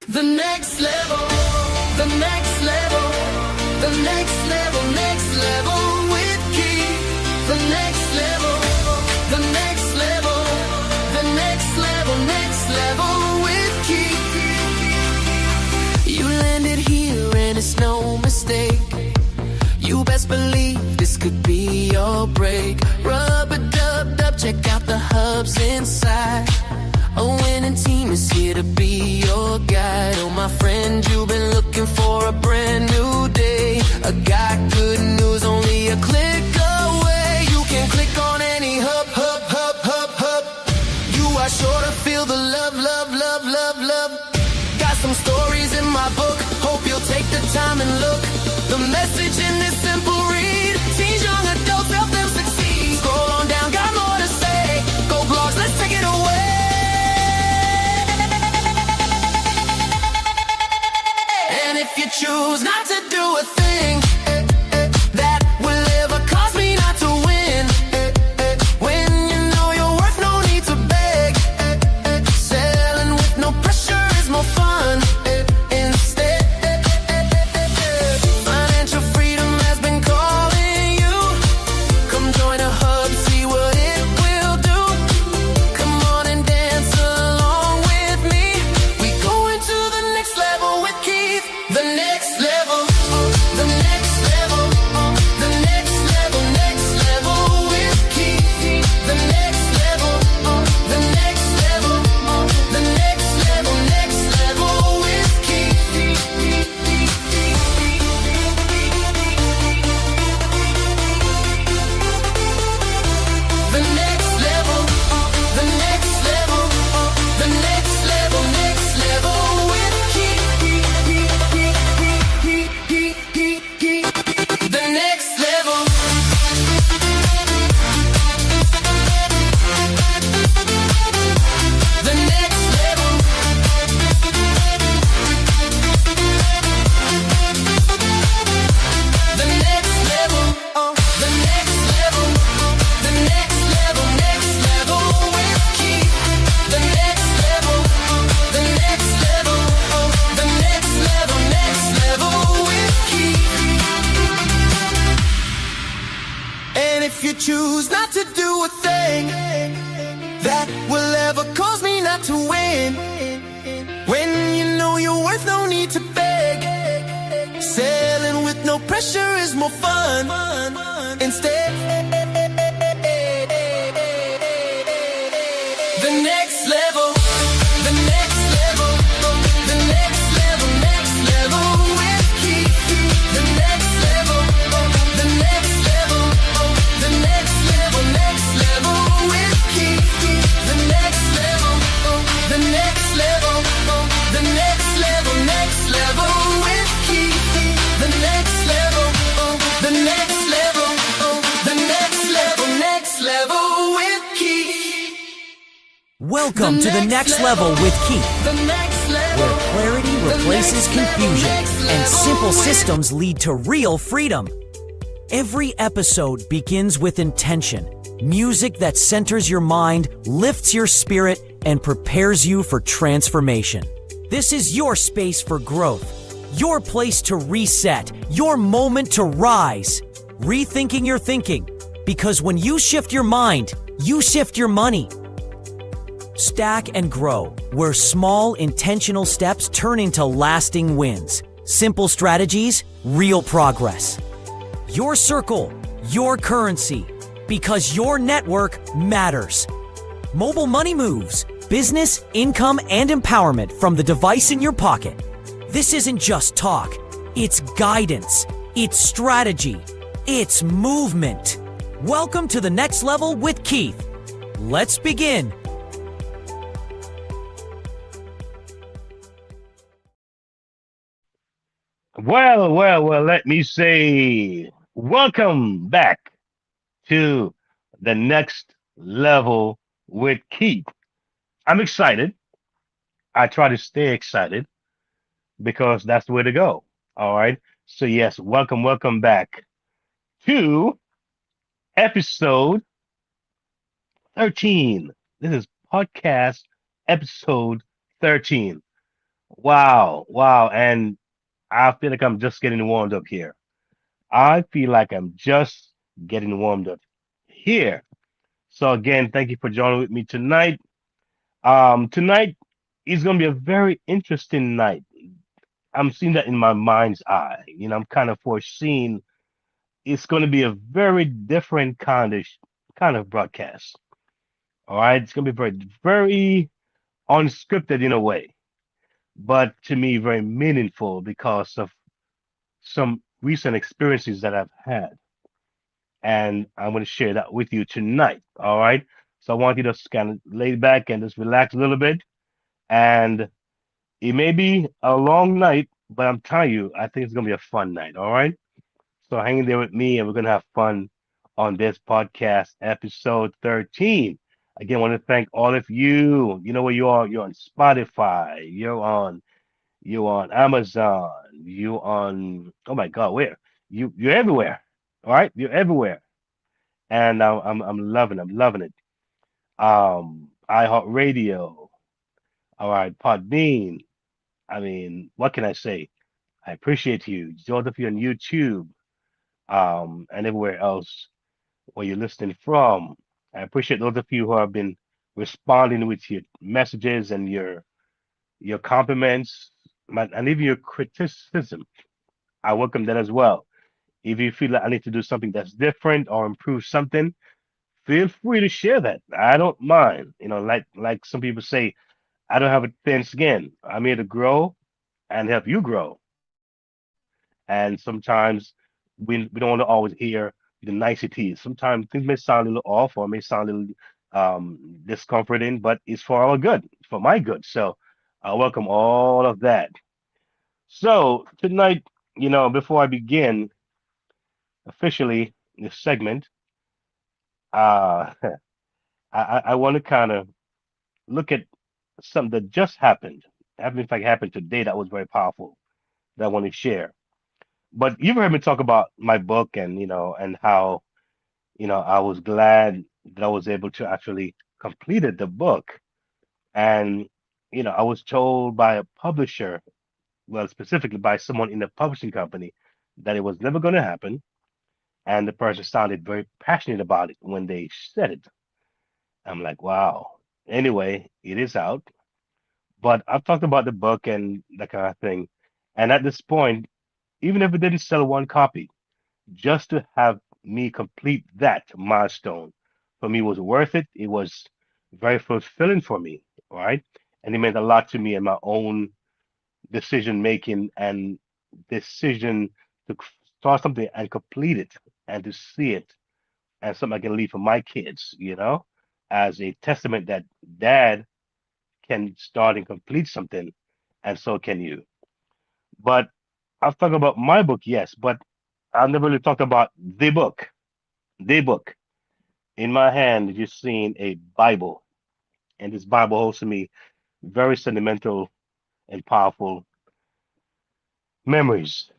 The next level, the next level, the next level, next level with Keith. The next level, the next level, the next level, next level with Keith. You landed here and it's no mistake. You best believe this could be your break. Rub-a-dub-dub, check out the hubs inside. A winning team is here to be your guide. Oh, my friend, you've been looking for a brand new day. I got good news, only a click away. You can click on any hub, hub, hub, hub, hub. You are sure to feel the love, love, love, love, love. Got some stories in my book, hope you'll take the time and look. The message in this simple read: teens, young adults, help them succeed. Scroll on down, got more to say. Go blogs, let's take it away. And if you choose not to do a thing that will ever cause me not to win, when you know your worth, no need to beg. Selling with no pressure is more fun. Instead, financial freedom has been calling you. Come join a hub, see what it will do. Come on and dance along with me. We go into the next level with Keith. The next level, the next level, the next level, next level with Keith. The next level, the next level, the next level, next level with Keith. The next level, the next level, the next level, next level with Keith. The next level. The next level. The next level. The next level. The next level. Next level with Keith. The next level. The next level. The next level. Next level with Keith. And if you choose not to do a thing that will ever cause me not to win, when you know your worth, no need to beg. Sailing with no pressure is more fun. Instead, the next level, the next level, the next level, next level with Keith. The next level, the next level, the next level, next level with Keith. The next level, the next level, the next level, next level with Keith. The next level, the next level, the next level, next level with Keith. Welcome to the next level with Keith, The next level, where clarity replaces confusion and simple systems lead to real freedom. Every episode begins with intention, music that centers your mind, lifts your spirit, and prepares you for transformation. This is your space for growth, your place to reset, your moment to rise. Rethinking your thinking, because when you shift your mind, you shift your money. Stack and grow, where small intentional steps turn into lasting wins. Simple strategies, real progress. Your circle, your currency, because your network matters. Mobile money moves, business, income, and empowerment from the device in your pocket. This isn't just talk, it's guidance, it's strategy, it's movement. Welcome to the next level with Keith. Let's begin. Well, let me say welcome back to the next level with Keith. I'm excited. I try to stay excited because that's the way to go. All right. So, yes, welcome back to episode 13. This is podcast episode 13. Wow, wow. And I feel like I'm just getting warmed up here. I feel like I'm just getting warmed up here. So again, thank you for joining with me tonight. Tonight is going to be a very interesting night. I'm seeing that in my mind's eye. I'm kind of foreseeing it's going to be a very different kind of broadcast. All right, it's going to be very unscripted in a way, but to me very meaningful because of some recent experiences that I've had, and I'm going to share that with you tonight. All right, so I want you to just kind of lay back and just relax a little bit, and it may be a long night, but I'm telling you, I think it's going to be a fun night. All right. So hang in there with me, and we're gonna have fun on this podcast, episode 13. Again, I want to thank all of you. You know where you are. You're on Spotify. You're on Amazon. You on. Oh my God, where? You're everywhere. All right, you're everywhere, and I'm loving. I'm loving it. iHeartRadio. All right, Podbean. I mean, what can I say? I appreciate you. Those of you on YouTube, and everywhere else where you're listening from. I appreciate those of you who have been responding with your messages and your compliments and even your criticism. I welcome that as well. If you feel like I need to do something that's different or improve something, feel free to share that. I don't mind. Like some people say, I don't have a thin skin. I'm here to grow and help you grow. And sometimes we don't want to always hear the niceties. Sometimes things may sound a little off or may sound a little discomforting, but it's for our good, for my good. So I welcome all of that. So tonight, before I begin officially this segment, uh, I want to kind of look at something that just happened. In fact, happened today that was very powerful that I want to share. But you've heard me talk about my book and how I was glad that I was able to actually completed the book. And, I was told by a publisher, well, specifically by someone in the publishing company, that it was never going to happen. And the person sounded very passionate about it when they said it. I'm like, wow. Anyway, it is out. But I've talked about the book and that kind of thing. And at this point, even if it didn't sell one copy, just to have me complete that milestone for me was worth it. It was very fulfilling for me, right? And it meant a lot to me in my own decision making and decision to start something and complete it and to see it as something I can leave for my kids, as a testament that dad can start and complete something, and so can you. But I've talked about my book, yes, but I've never really talked about the book. The book. In my hand, you're seeing a Bible, and this Bible holds to me very sentimental and powerful memories.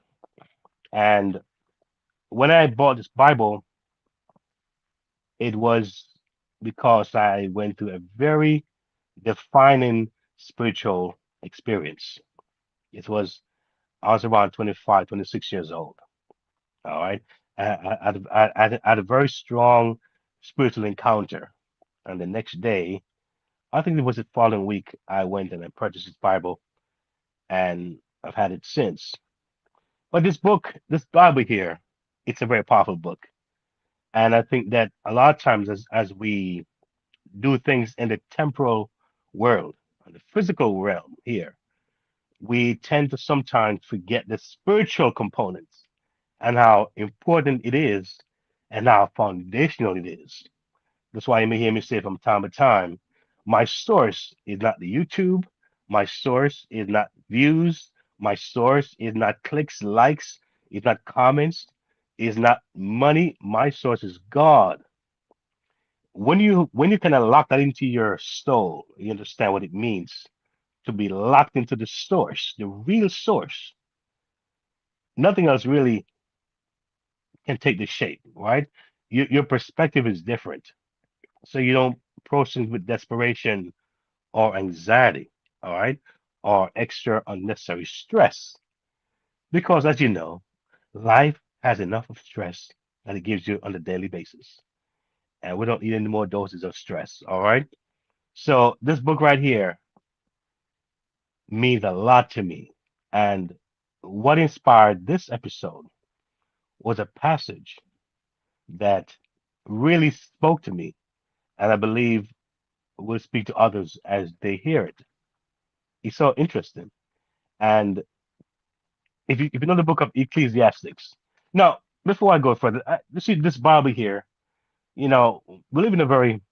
And when I bought this Bible, it was because I went through a very defining spiritual experience. It was, I was around 25, 26 years old. All right. I had a very strong spiritual encounter. And the next day, I think it was the following week, I went and I purchased this Bible, and I've had it since. But this book, this Bible here, it's a very powerful book. And I think that a lot of times as we do things in the temporal world, the physical realm here, we tend to sometimes forget the spiritual components and how important it is and how foundational it is. That's why you may hear me say from time to time, my source is not the YouTube, my source is not views, my source is not clicks, likes, is not comments, is not money. My source is God. When you kind of lock that into your soul, you understand what it means to be locked into the source, the real source. Nothing else really can take the shape, right? Your perspective is different. So you don't proceed with desperation or anxiety. All right. or extra unnecessary stress. Because as you know, life has enough of stress that it gives you on a daily basis. And we don't need any more doses of stress. All right. So this book right here means a lot to me. And what inspired this episode was a passage that really spoke to me, and I believe will speak to others as they hear it. It's so interesting. And if you know the book of Ecclesiastics, now before I go further, you see this Bible here. You know, we live in a very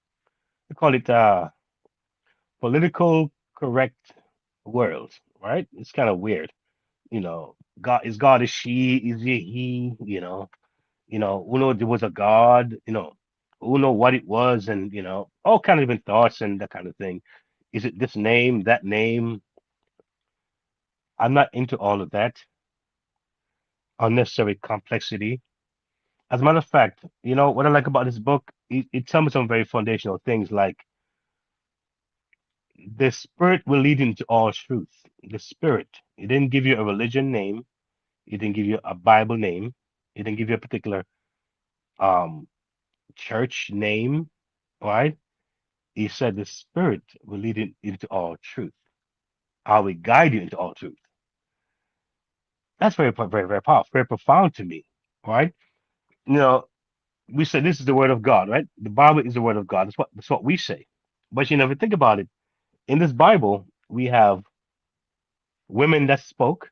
we call it political correct world, right? It's kind of weird. God is she, is he, who know there was a God, who know what it was, and all kind of different thoughts and that kind of thing. Is it this name, that name? I'm not into all of that unnecessary complexity. As a matter of fact, what I like about this book, it tells me some very foundational things like the spirit will lead into all truth. The spirit. It didn't give you a religion name. It didn't give you a Bible name. It didn't give you a particular um church name, right? He said the spirit will lead into all truth. I will guide you into all truth. That's very, very powerful, very profound to me, right? You know, we say this is the word of God, right? The Bible is the word of God. That's what we say. But you never think about it. In this Bible, we have women that spoke,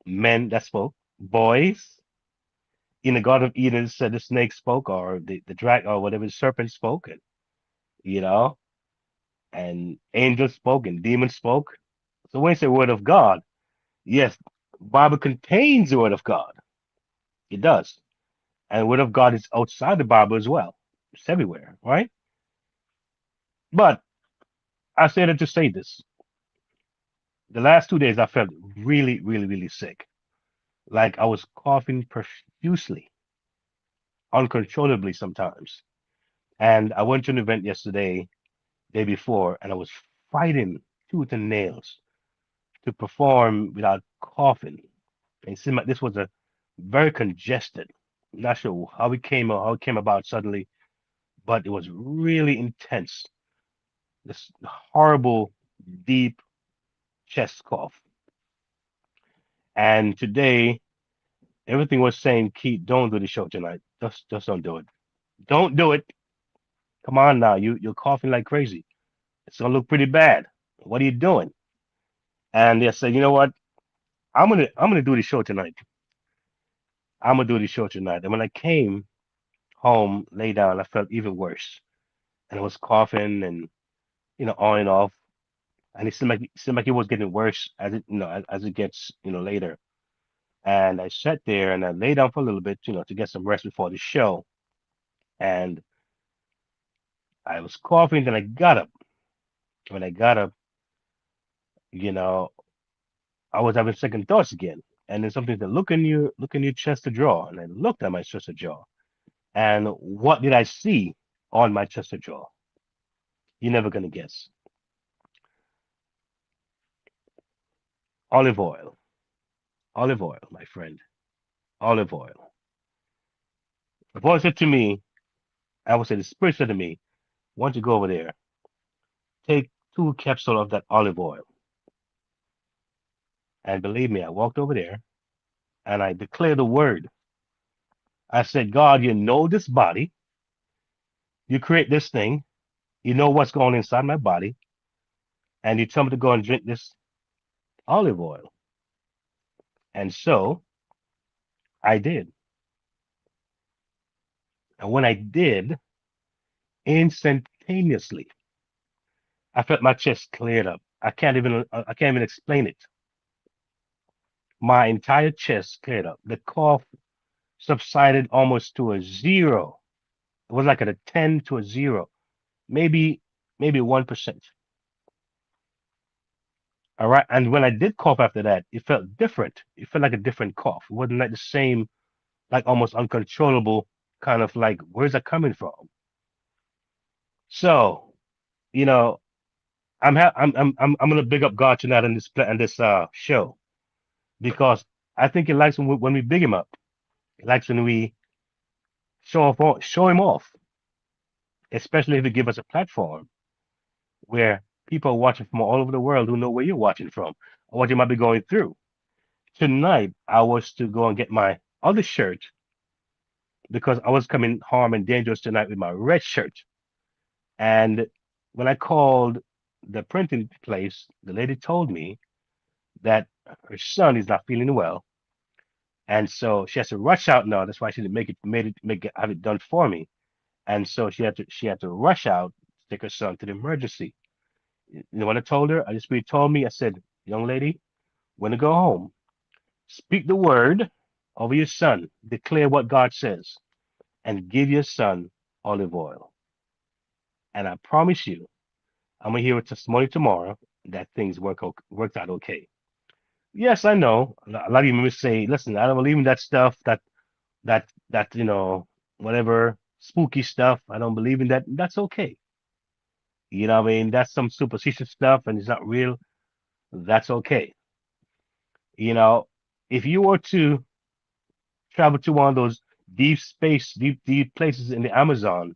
men that spoke, boys. In the Garden of Eden, it said the snake spoke, or the drag, or whatever, the serpent spoke, and you know, and angels spoke, and demons spoke. So when you say word of God, yes, Bible contains the word of God. It does. And the word of God is outside the Bible as well. It's everywhere, right? But I said it to say this. The last 2 days I felt really, really, really sick. Like I was coughing profusely, uncontrollably sometimes. And I went to an event yesterday, day before, and I was fighting tooth and nails to perform without coughing. And it seemed like this was a very congested. Not sure how it came about suddenly, but it was really intense. This horrible, deep chest cough. And today, everything was saying, Keith, don't do the show tonight. Just don't do it. Don't do it. Come on now. You're coughing like crazy. It's gonna look pretty bad. What are you doing? And they said, you know what? I'm gonna do the show tonight. I'm gonna do the show tonight. And when I came home, lay down, I felt even worse. And I was coughing and on and off. And it seemed like it was getting worse as it gets later. And I sat there and I lay down for a little bit, to get some rest before the show. And I was coughing, then I got up. When I got up, you know, I was having second thoughts again. And then something to look in your chest to draw. And I looked at my chest to draw. And what did I see on my chest to draw? You're never gonna guess. Olive oil. Olive oil, my friend. Olive oil. The voice said to me, I would say the spirit said to me, why don't you go over there, take 2 capsules of that olive oil. And believe me, I walked over there and I declared the word. I said, God, you know this body. You create this thing. You know what's going inside my body. And you tell me to go and drink this olive oil. And so I did. And when I did, instantaneously, I felt my chest cleared up. I can't even explain it. My entire chest cleared up. The cough subsided almost to a zero. It was like at a 10 to a zero, maybe 1%. All right. And when I did cough after that, it felt different. It felt like a different cough. It wasn't like the same, like almost uncontrollable kind of like, where's that coming from? So, you know, I'm gonna big up God tonight on this show because I think He likes when we big Him up. He likes when we show Him off, especially if He give us a platform where people are watching from all over the world who know where you're watching from or what you might be going through. Tonight, I was to go and get my other shirt because I was coming harm and dangerous tonight with my red shirt. And when I called the printing place, the lady told me that her son is not feeling well, and so she has to rush out now. That's why she didn't make it have it done for me. And so she had to rush out to take her son to the emergency. You know what I told her? I just really told me. I said, young lady, when you go home, speak the word over your son, declare what God says, and give your son olive oil. And I promise you, I'm gonna hear a testimony tomorrow that things worked out okay. Yes, I know. A lot of you may say, listen, I don't believe in that stuff, that whatever spooky stuff. I don't believe in that. That's okay. You know what I mean? That's some superstitious stuff and it's not real. That's okay. You know, if you were to travel to one of those deep places in the Amazon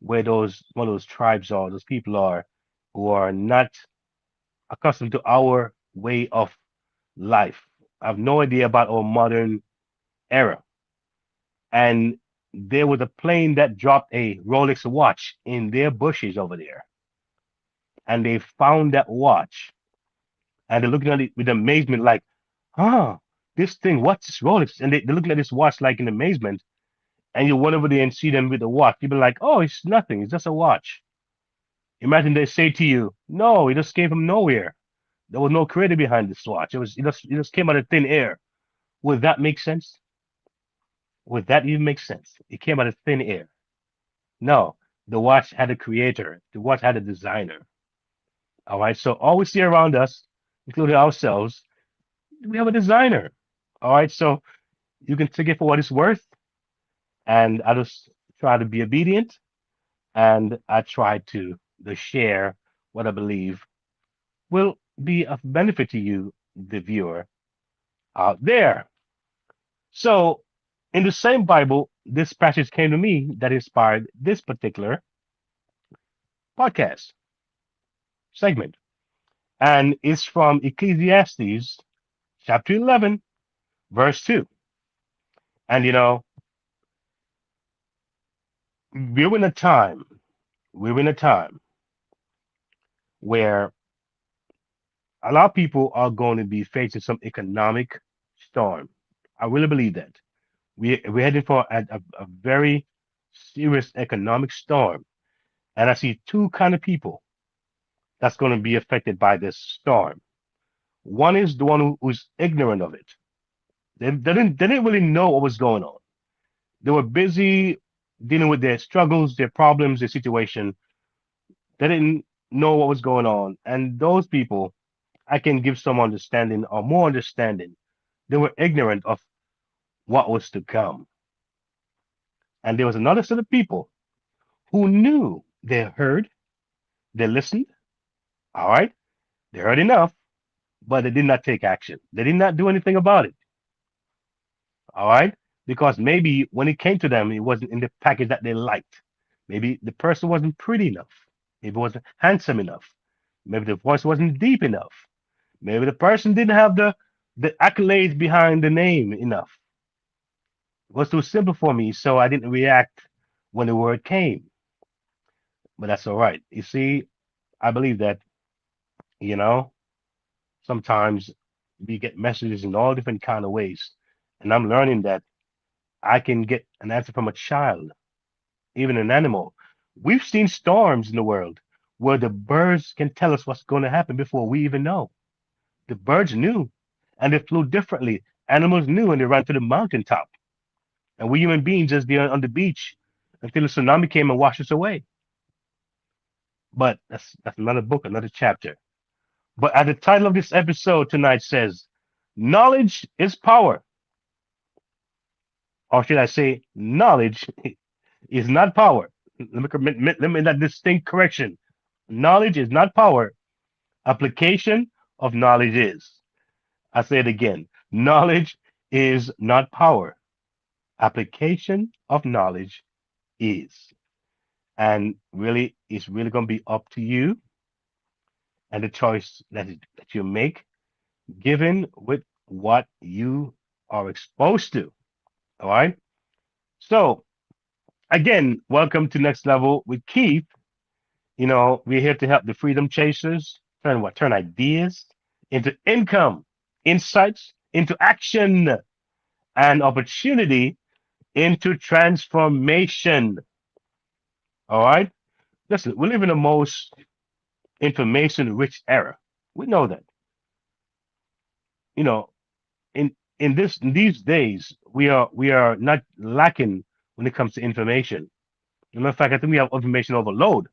where those one of those tribes are, those people are who are not accustomed to our way of life. I have no idea about our modern era. And there was a plane that dropped a Rolex watch in their bushes over there. And they found that watch. And they're looking at it with amazement, like, huh, this thing, what's this Rolex? And they're looking at this watch like in amazement. And you went over there and see them with the watch. You'd be like, oh, it's nothing. It's just a watch. Imagine they say to you, no, it just came from nowhere. There was no creator behind this watch. It just came out of thin air. Would that make sense? Would that even make sense? It came out of thin air. No, the watch had a creator. The watch had a designer. All right. So all we see around us, including ourselves, we have a designer. All right. So you can take it for what it's worth. And I just try to be obedient and I try to share what I believe will be of benefit to you, the viewer out there. So in the same Bible, this passage came to me that inspired this particular podcast segment. And it's from Ecclesiastes chapter 11, verse 2. And we're in a time, we're in a time where a lot of people are going to be facing some economic storm. I really believe that. We're heading for a very serious economic storm. And I see two kind of people that's going to be affected by this storm. One is the one who's ignorant of it. They didn't really know what was going on. They were busy dealing with their struggles, their problems, their situation. They didn't know what was going on. And those people, I can give some understanding or more understanding. They were ignorant of what was to come. And there was another set of people who knew. They heard, they listened, all right, they heard enough, but they did not take action. They did not do anything about it, all right, because maybe when it came to them, it wasn't in the package that they liked. Maybe the person wasn't pretty enough. Maybe it wasn't handsome enough. Maybe the voice wasn't deep enough. Maybe the person didn't have the accolades behind the name enough. It was too simple for me, so I didn't react when the word came. But that's all right. You see, I believe that, you know, sometimes we get messages in all different kind of ways. And I'm learning that I can get an answer from a child, even an animal. We've seen storms in the world where the birds can tell us what's going to happen before we even know. The birds knew and they flew differently. Animals knew and they ran to the mountaintop. And we human beings just there on the beach until the tsunami came and washed us away. But that's another book, another chapter. But at the title of this episode tonight says, knowledge is power. Or should I say, knowledge is not power. Let me that distinct correction. Knowledge is not power. Application of knowledge is, I say it again, knowledge is not power. Application of knowledge is. And really, it's really going to be up to you and the choice that you make, given with what you are exposed to. All right. So, again, welcome to Next Level with Keith. We're here to help the freedom chasers turn what? Turn ideas into income, insights into action, and opportunity into transformation. All right. Listen, we live in the most information rich era. We know that. You know, in these days, we are not lacking when it comes to information. As a matter of fact, I think we have information overload.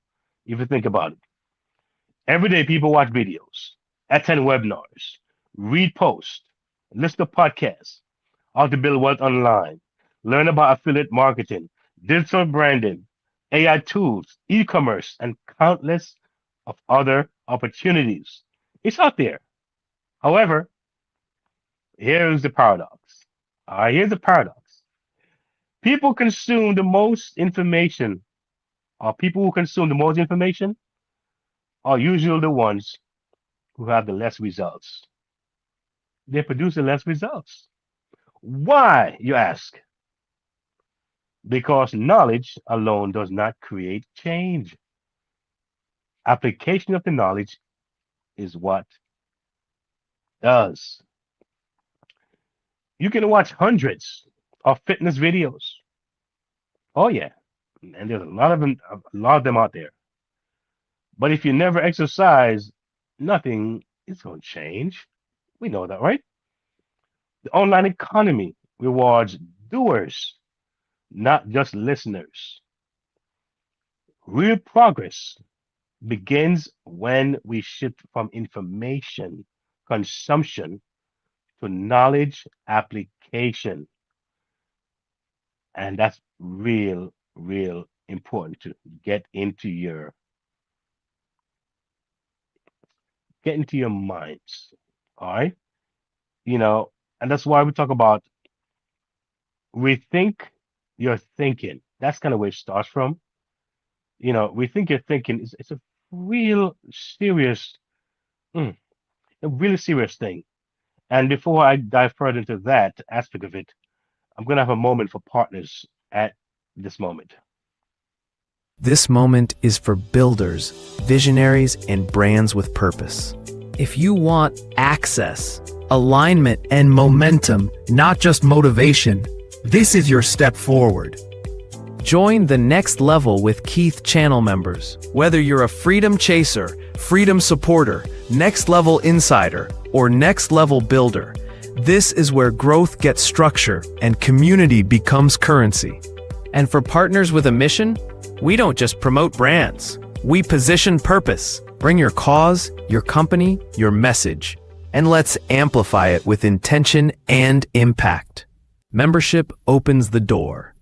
If you think about it, every day people watch videos, attend webinars, read posts, listen to podcasts, how to build wealth online, learn about affiliate marketing, digital branding, AI tools, e-commerce, and countless of other opportunities. It's out there. However, here's the paradox. Here's the paradox. People consume the most information, or people who consume the most information are usually the ones who have the less results. They produce the less results. Why, you ask? Because knowledge alone does not create change. Application of the knowledge is what does. You can watch hundreds of fitness videos. Oh yeah, and there's a lot of them out there. But if you never exercise, nothing is going to change. We know that, right? The online economy rewards doers, not just listeners. Real progress begins when we shift from information consumption to knowledge application. And that's real important to get into your minds. All right. You know, and that's why we talk about rethink your thinking. That's kind of where it starts from. Rethink your thinking is it's a real serious, mm, a really serious thing. And before I dive further into that aspect of it, I'm gonna have a moment for partners at this moment. This moment is for builders, visionaries, and brands with purpose. If you want access, alignment, and momentum, not just motivation, this is your step forward. Join the Next Level with Keith channel members. Whether you're a freedom chaser, freedom supporter, next level insider, or next level builder, this is where growth gets structure and community becomes currency. And for partners with a mission, we don't just promote brands. We position purpose. Bring your cause, your company, your message, and let's amplify it with intention and impact. Membership opens the door.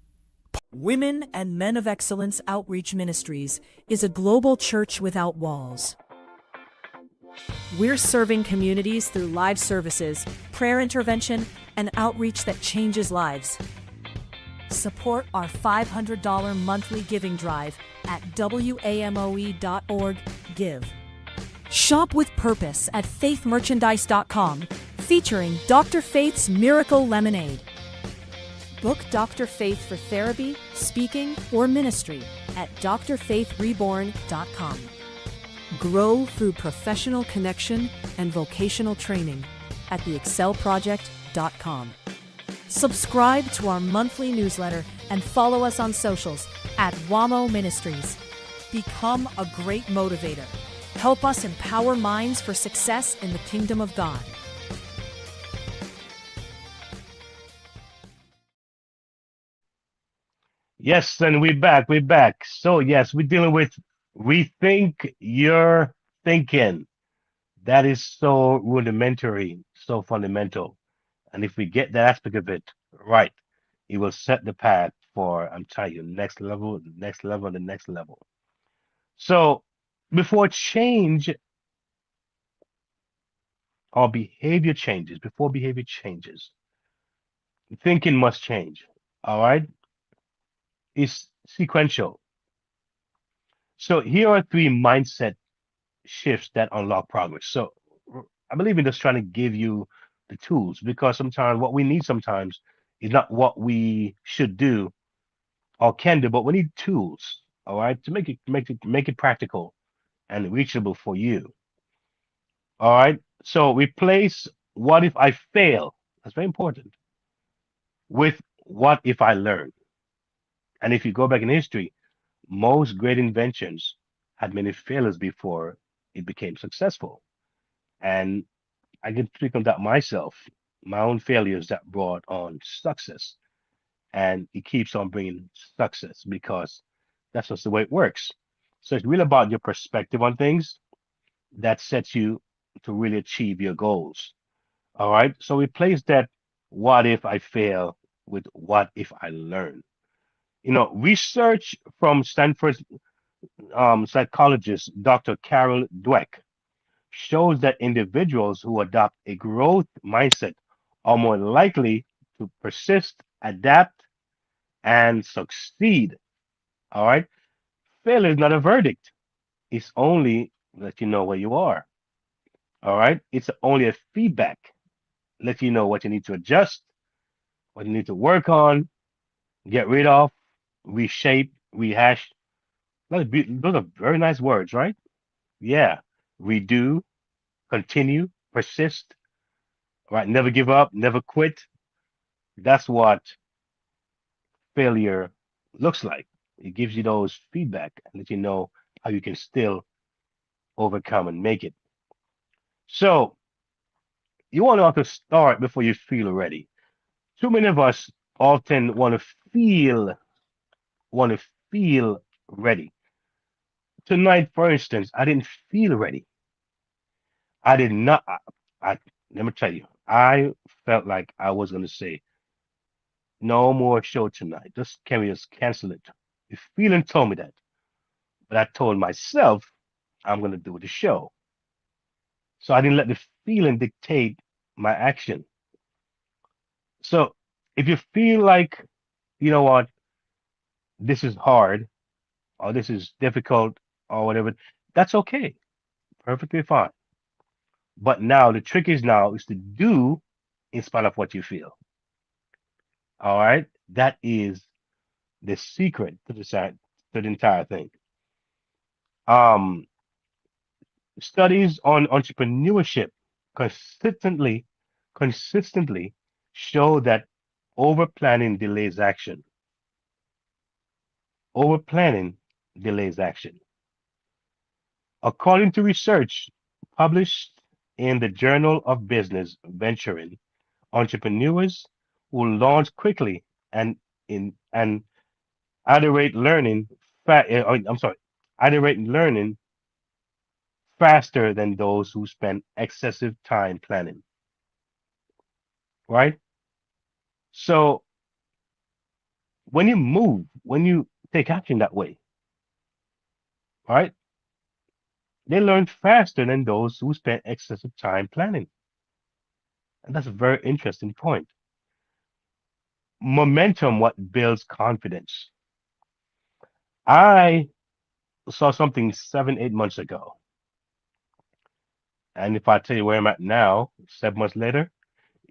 Women and Men of Excellence Outreach Ministries is a global church without walls. We're serving communities through live services, prayer intervention, and outreach that changes lives. Support our $500 monthly giving drive at wamoe.org/give. Shop with purpose at faithmerchandise.com, featuring Dr. Faith's Miracle Lemonade. Book Dr. Faith for therapy, speaking, or ministry at drfaithreborn.com. Grow through professional connection and vocational training at theexcelproject.com. Subscribe to our monthly newsletter and follow us on socials at WAMO Ministries. Become a great motivator. Help us empower minds for success in the kingdom of God. Yes, and we're back. We're back. So yes, we're dealing with rethink your thinking. That is so rudimentary, so fundamental. And if we get that aspect of it right, it will set the path for, I'm telling you, next level, the next level, the next level. So before change our behavior changes. Before behavior changes, thinking must change. All right, it's sequential. So here are three mindset shifts that unlock progress. So I believe in just trying to give you the tools because sometimes what we need sometimes is not what we should do or can do, but we need tools, all right, to make it practical and reachable for you. All right. So replace what if I fail? That's very important with what if I learn. And if you go back in history, most great inventions had many failures before it became successful. And I can speak on that myself, my own failures that brought on success. And it keeps on bringing success because that's just the way it works. So it's really about your perspective on things that sets you to really achieve your goals. All right. So replace that what if I fail with what if I learn. Research from Stanford psychologist Dr. Carol Dweck shows that individuals who adopt a growth mindset are more likely to persist, adapt, and succeed. All right. Failure is not a verdict. It's only let you know where you are. All right. It's only a feedback. Let you know what you need to adjust, what you need to work on, get rid of, reshape, rehash. Those are very nice words, right? Yeah. Redo, continue, persist, right? Never give up, never quit. That's what failure looks like. It gives you those feedback and let you know how you can still overcome and make it. So you want to know how to start before you feel ready. Too many of us often want to feel ready. Tonight, for instance, I didn't feel ready. I did not. Let me tell you, I felt like I was going to say no more show tonight. Just can we just cancel it? The feeling told me that, but I told myself I'm going to do the show. So I didn't let the feeling dictate my action. So if you feel like, you know what, this is hard or this is difficult or whatever, that's okay. Perfectly fine. But now the trick is to do in spite of what you feel. All right. That is the secret to the entire thing. Um, Studies on entrepreneurship consistently consistently show that over planning delays action. Over planning delays action. According to research published in the Journal of Business Venturing, entrepreneurs who launch quickly and in and iterate learning I'm sorry, iterate learning faster than those who spend excessive time planning, right? So when you take action that way, right, they learn faster than those who spend excessive time planning. And that's a very interesting point. Momentum, what builds confidence. I saw something 7, 8 months ago. And if I tell you where I'm at now, 7 months later,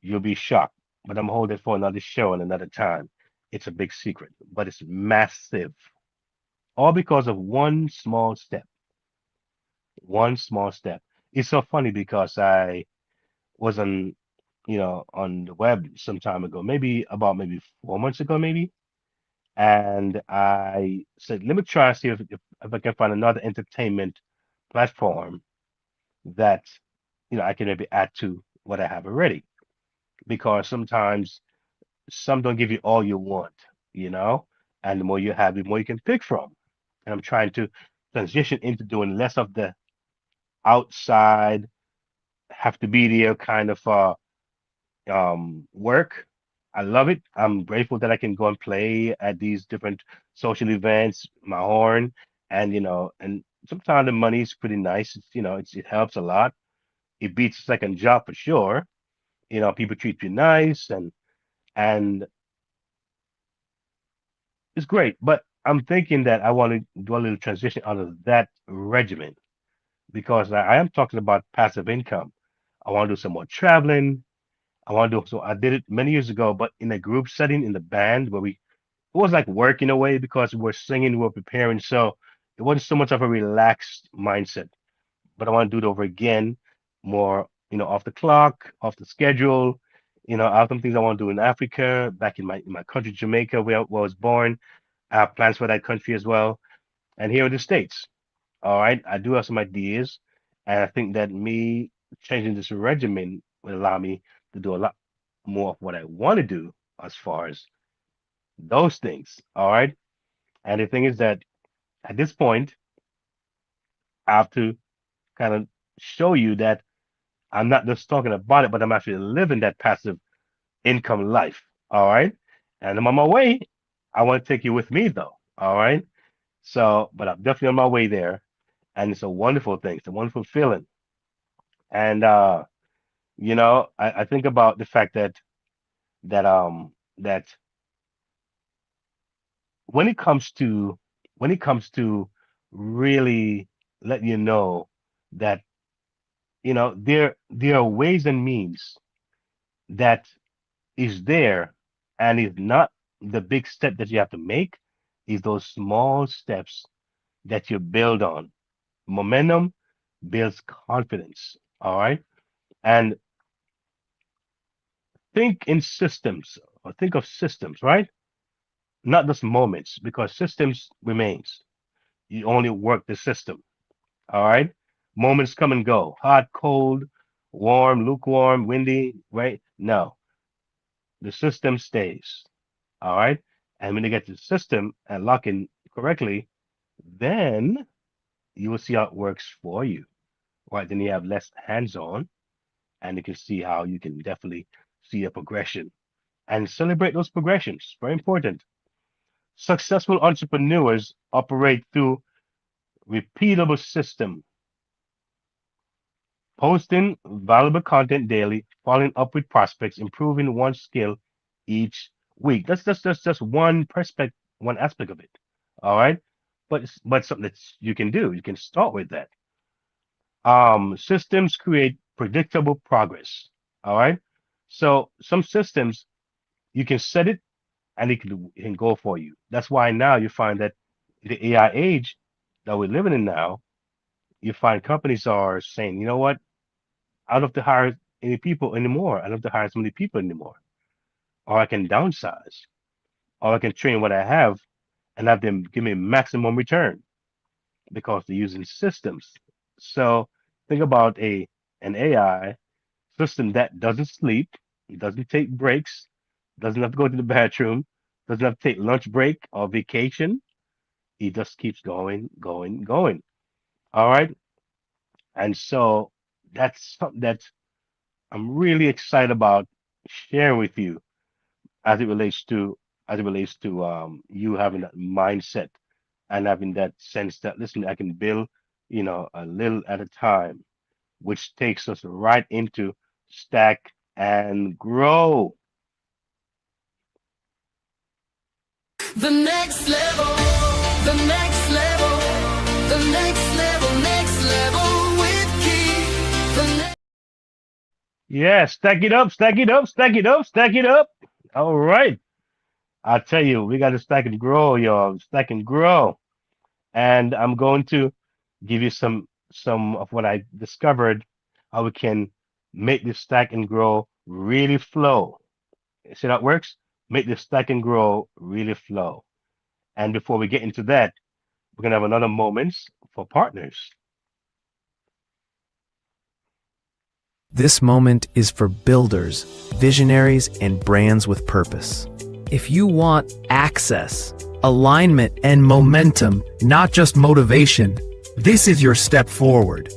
you'll be shocked. But I'm holding for another show and another time. It's a big secret, but it's massive. All because of one small step. One small step. It's so funny because I was on the web some time ago, maybe 4 months ago, maybe. And I said, let me try and see if I can find another entertainment platform that I can maybe add to what I have already. Because sometimes some don't give you all you want, you know, and the more you have, the more you can pick from. And I'm trying to transition into doing less of the outside, have to be there kind of work. I love it. I'm grateful that I can go and play at these different social events, my horn, and and sometimes the money is pretty nice. It helps a lot. it beats a second job for sure. People treat you nice, and it's great. But I'm thinking that I want to do a little transition out of that regimen because I am talking about passive income. I want to do some more traveling. I want to do so. I did it many years ago, but in a group setting in the band where it was like work in a way because we were singing, we were preparing. So it wasn't so much of a relaxed mindset. But I want to do it over again, more, off the clock, off the schedule. I have some things I want to do in Africa, back in my country, Jamaica, where I was born. I have plans for that country as well, and here in the States. All right, I do have some ideas, and I think that me changing this regimen will allow me to do a lot more of what I want to do as far as those things. All right, and the thing is that at this point, I have to kind of show you that I'm not just talking about it, but I'm actually living that passive income life. All right. And I'm on my way. I want to take you with me though. All right. So, but I'm definitely on my way there. And it's a wonderful thing. It's a wonderful feeling. And I think about the fact that when it comes to really letting you know that there are ways and means that is there and is not the big step that you have to make, is those small steps that you build on. Momentum builds confidence. All right. And think in systems or think of systems, right? Not just moments, because systems remains. You only work the system. All right. Moments come and go. Hot, cold, warm, lukewarm, windy, right? No, the system stays. All right. And when you get the system and lock in correctly, then you will see how it works for you. Right. Then you have less hands on and you can see how you can definitely see a progression and celebrate those progressions. Very important. Successful entrepreneurs operate through repeatable system, posting valuable content daily, following up with prospects, improving one skill each week. That's just one perspective, one aspect of it. All right, but something that you can do. You can start with that. Systems create predictable progress. All right, so some systems you can set it and it can go for you. That's why now you find that the AI age that we're living in now, you find companies are saying, you know what? I don't have to hire any people anymore. I don't have to hire so many people anymore. Or I can downsize, or I can train what I have and have them give me maximum return because they're using systems. So think about an AI system that doesn't sleep, it doesn't take breaks, doesn't have to go to the bathroom, doesn't have to take lunch break or vacation. It just keeps going, going, going. All right. And so that's something that I'm really excited about sharing with you as it relates to you having that mindset and having that sense that listen, I can build, a little at a time, which takes us right into stack and grow. The next level, the next level, the next level, next level with Keith. The next Yeah, stack it up, stack it up, stack it up, stack it up. All right. I tell you, we got to stack and grow, y'all. Stack and grow. And I'm going to give you some of what I discovered, how we can make this stack and grow really flow. See how it works? Make this stack and grow really flow. And before we get into that, we're gonna have another moments for partners. This moment is for builders, visionaries, and brands with purpose. If you want access, alignment, and momentum, not just motivation, this is your step forward.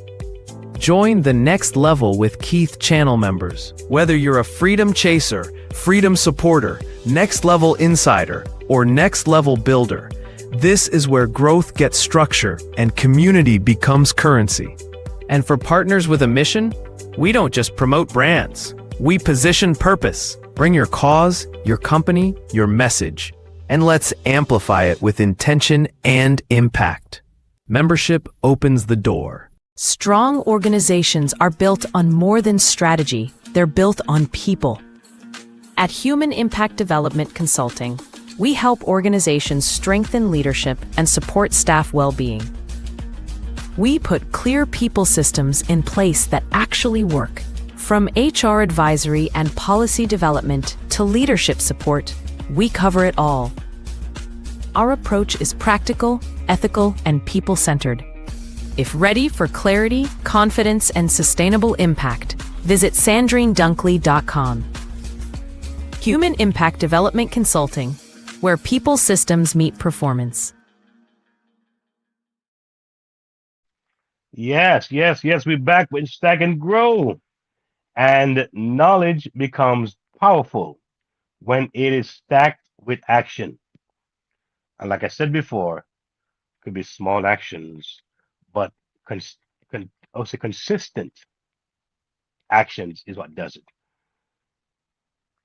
Join the next level with Keith channel members. Whether you're a freedom chaser, freedom supporter, next level insider, or next level builder, this is where growth gets structure and community becomes currency. And for partners with a mission, We don't just promote brands, we position purpose. Bring your cause, your company, your message, and let's amplify it with intention and impact. Membership opens the door. Strong organizations are built on more than strategy, they're built on people. At Human Impact Development Consulting, we help organizations strengthen leadership and support staff well-being. We put clear people systems in place that actually work. From HR advisory and policy development to leadership support, we cover it all. Our approach is practical, ethical, and people-centered. If ready for clarity, confidence, and sustainable impact, visit sandrinedunkley.com. Human Impact Development Consulting, where people systems meet performance. Yes, yes, yes. We're back with Stack and Grow. And knowledge becomes powerful when it is stacked with action. And like I said before, could be small actions, but also consistent actions is what does it.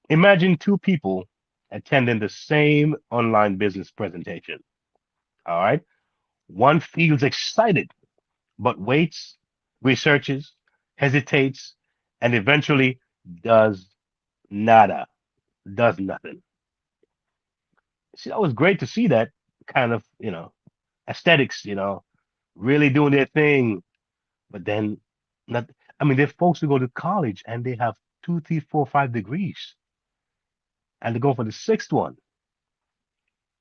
Imagine two people attending the same online business presentation. All right. One feels excited, but waits, researches, hesitates, and eventually does nada, does nothing. See, that was great to see that kind of, aesthetics, really doing their thing. But then, not, I mean, there's folks who go to college and they have two, three, four, 5 degrees, and they go for the sixth one.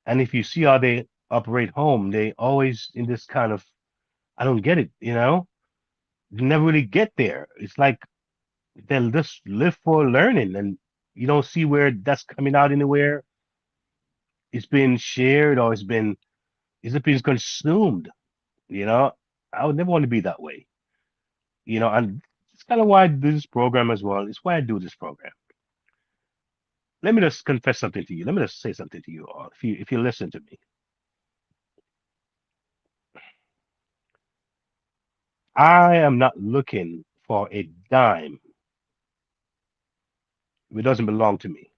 And if you see how they operate home, they always in this kind of, I don't get it, you never really get there. It's like they'll just live for learning, and you don't see where that's coming out anywhere. It's been shared or it's been consumed. You know, I would never want to be that way. And it's kind of why I do this program as well. It's why I do this program. Let me just confess something to you. Let me just say something to you all. If you listen to me, I am not looking for a dime. It doesn't belong to me.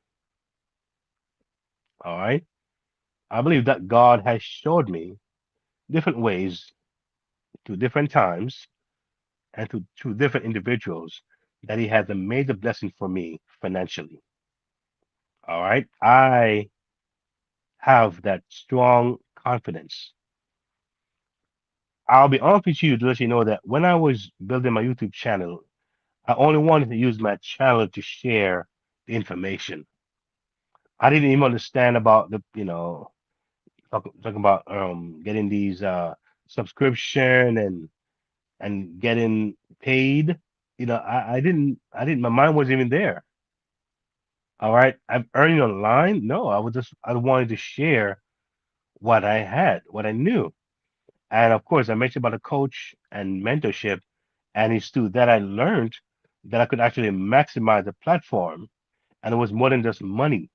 All right. I believe that God has showed me different ways to different times and to different individuals that He has a major blessing for me financially. All right. I have that strong confidence. I'll be honest with you to let you know that when I was building my YouTube channel, I only wanted to use my channel to share the information. I didn't even understand about talking about getting these subscription and getting paid. I didn't my mind wasn't even there. All right. I'm earning online. No, I wanted to share what I had, what I knew. And of course, I mentioned about a coach and mentorship, and it's through that I learned that I could actually maximize the platform, and it was more than just money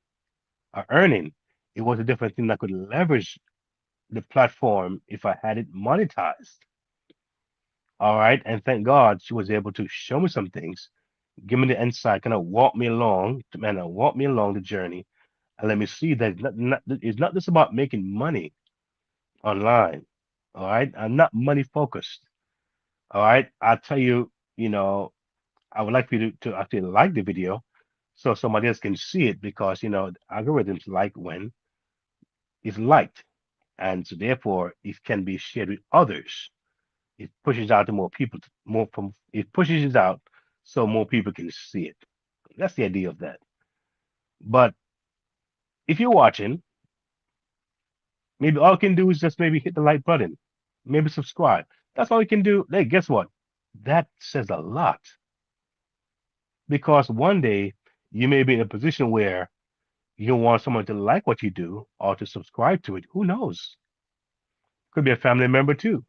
or earning. It was a different thing that could leverage the platform if I had it monetized. All right, and thank God she was able to show me some things, give me the insight, kind of walk me along, and walk me along the journey, and let me see that it's not just about making money online. All right, I'm not money focused. All right. I'll tell you, I would like for you to actually like the video so somebody else can see it because, algorithms like when it's liked. And so therefore it can be shared with others. It pushes out to more people, it pushes it out so more people can see it. That's the idea of that. But if you're watching, maybe all you can do is just maybe hit the like button, maybe subscribe. That's all you can do. Hey, guess what? That says a lot. Because one day you may be in a position where you want someone to like what you do or to subscribe to it. Who knows? Could be a family member too.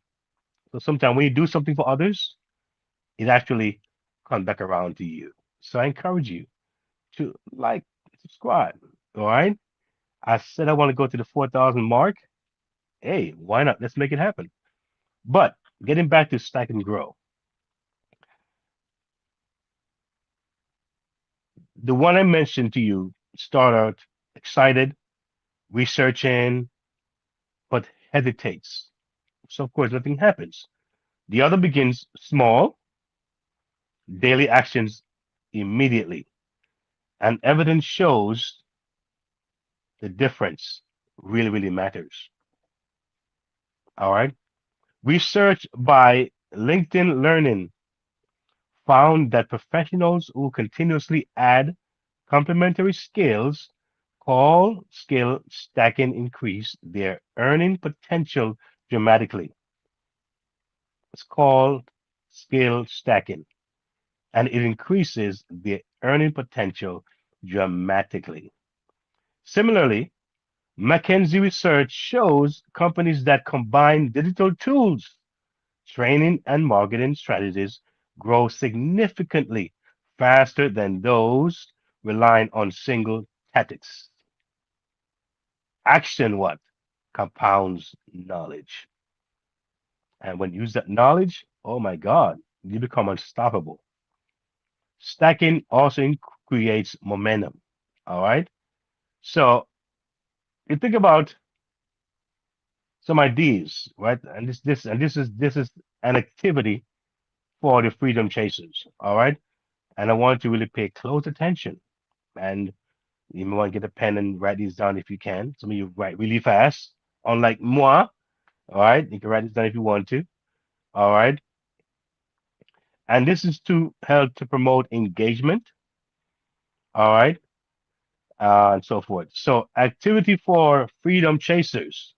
So sometimes when you do something for others, it actually comes back around to you. So I encourage you to like, subscribe. All right. I said I want to go to the 4,000 mark. Hey, why not? Let's make it happen. But getting back to Stack and Grow, The one I mentioned to you start out excited, researching, but hesitates. So of course nothing happens. The other begins small, daily actions immediately. And evidence shows the difference really matters. All right. Research by LinkedIn Learning found that professionals who continuously add complementary skills called skill stacking increase their earning potential dramatically. It's called skill stacking, and it increases their earning potential dramatically. Similarly, McKinsey research shows companies that combine digital tools, training, and marketing strategies grow significantly faster than those relying on single tactics. Action what? Compounds knowledge. And when you use that knowledge, oh my God, you become unstoppable. Stacking also creates momentum. All right. So you think about some ideas, right? And this is an activity for the freedom chasers. All right. And I want you to really pay close attention. And you may want to get a pen and write these down if you can. Some of you write really fast, unlike moi. All right. You can write this down if you want to. All right. And this is to help to promote engagement. All right. And so forth. So, activity for freedom chasers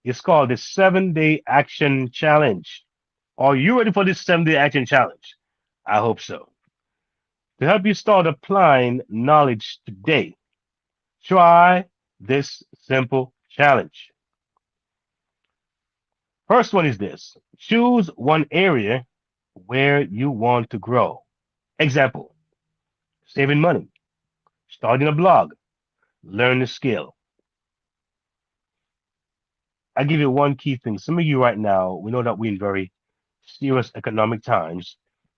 is called the 7 Day Action Challenge. Are you ready for this 7 Day Action Challenge? I hope so. To help you start applying knowledge today, try this simple challenge. First one is this: choose one area where you want to grow. Example: saving money, starting a blog, learn a skill. I give you one key thing. Some of you right now, we know that we're in very serious economic times.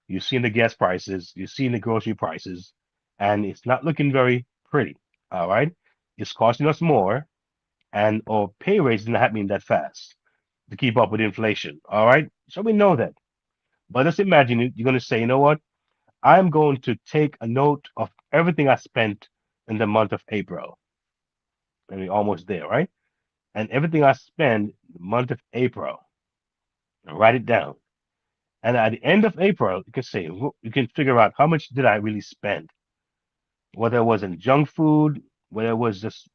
You've seen the gas prices, you've seen the grocery prices, and it's not looking very pretty. All right. It's costing us more, and our pay raise is not happening that fast to keep up with inflation. All right. So we know that. But let's imagine you're going to say, you know what? I'm going to take a note of everything I spent in the month of April. And we're almost there, right? And everything I spend the month of April, write it down. And at the end of April, you can say, you can figure out how much did I really spend, whether it was in junk food, whether it was just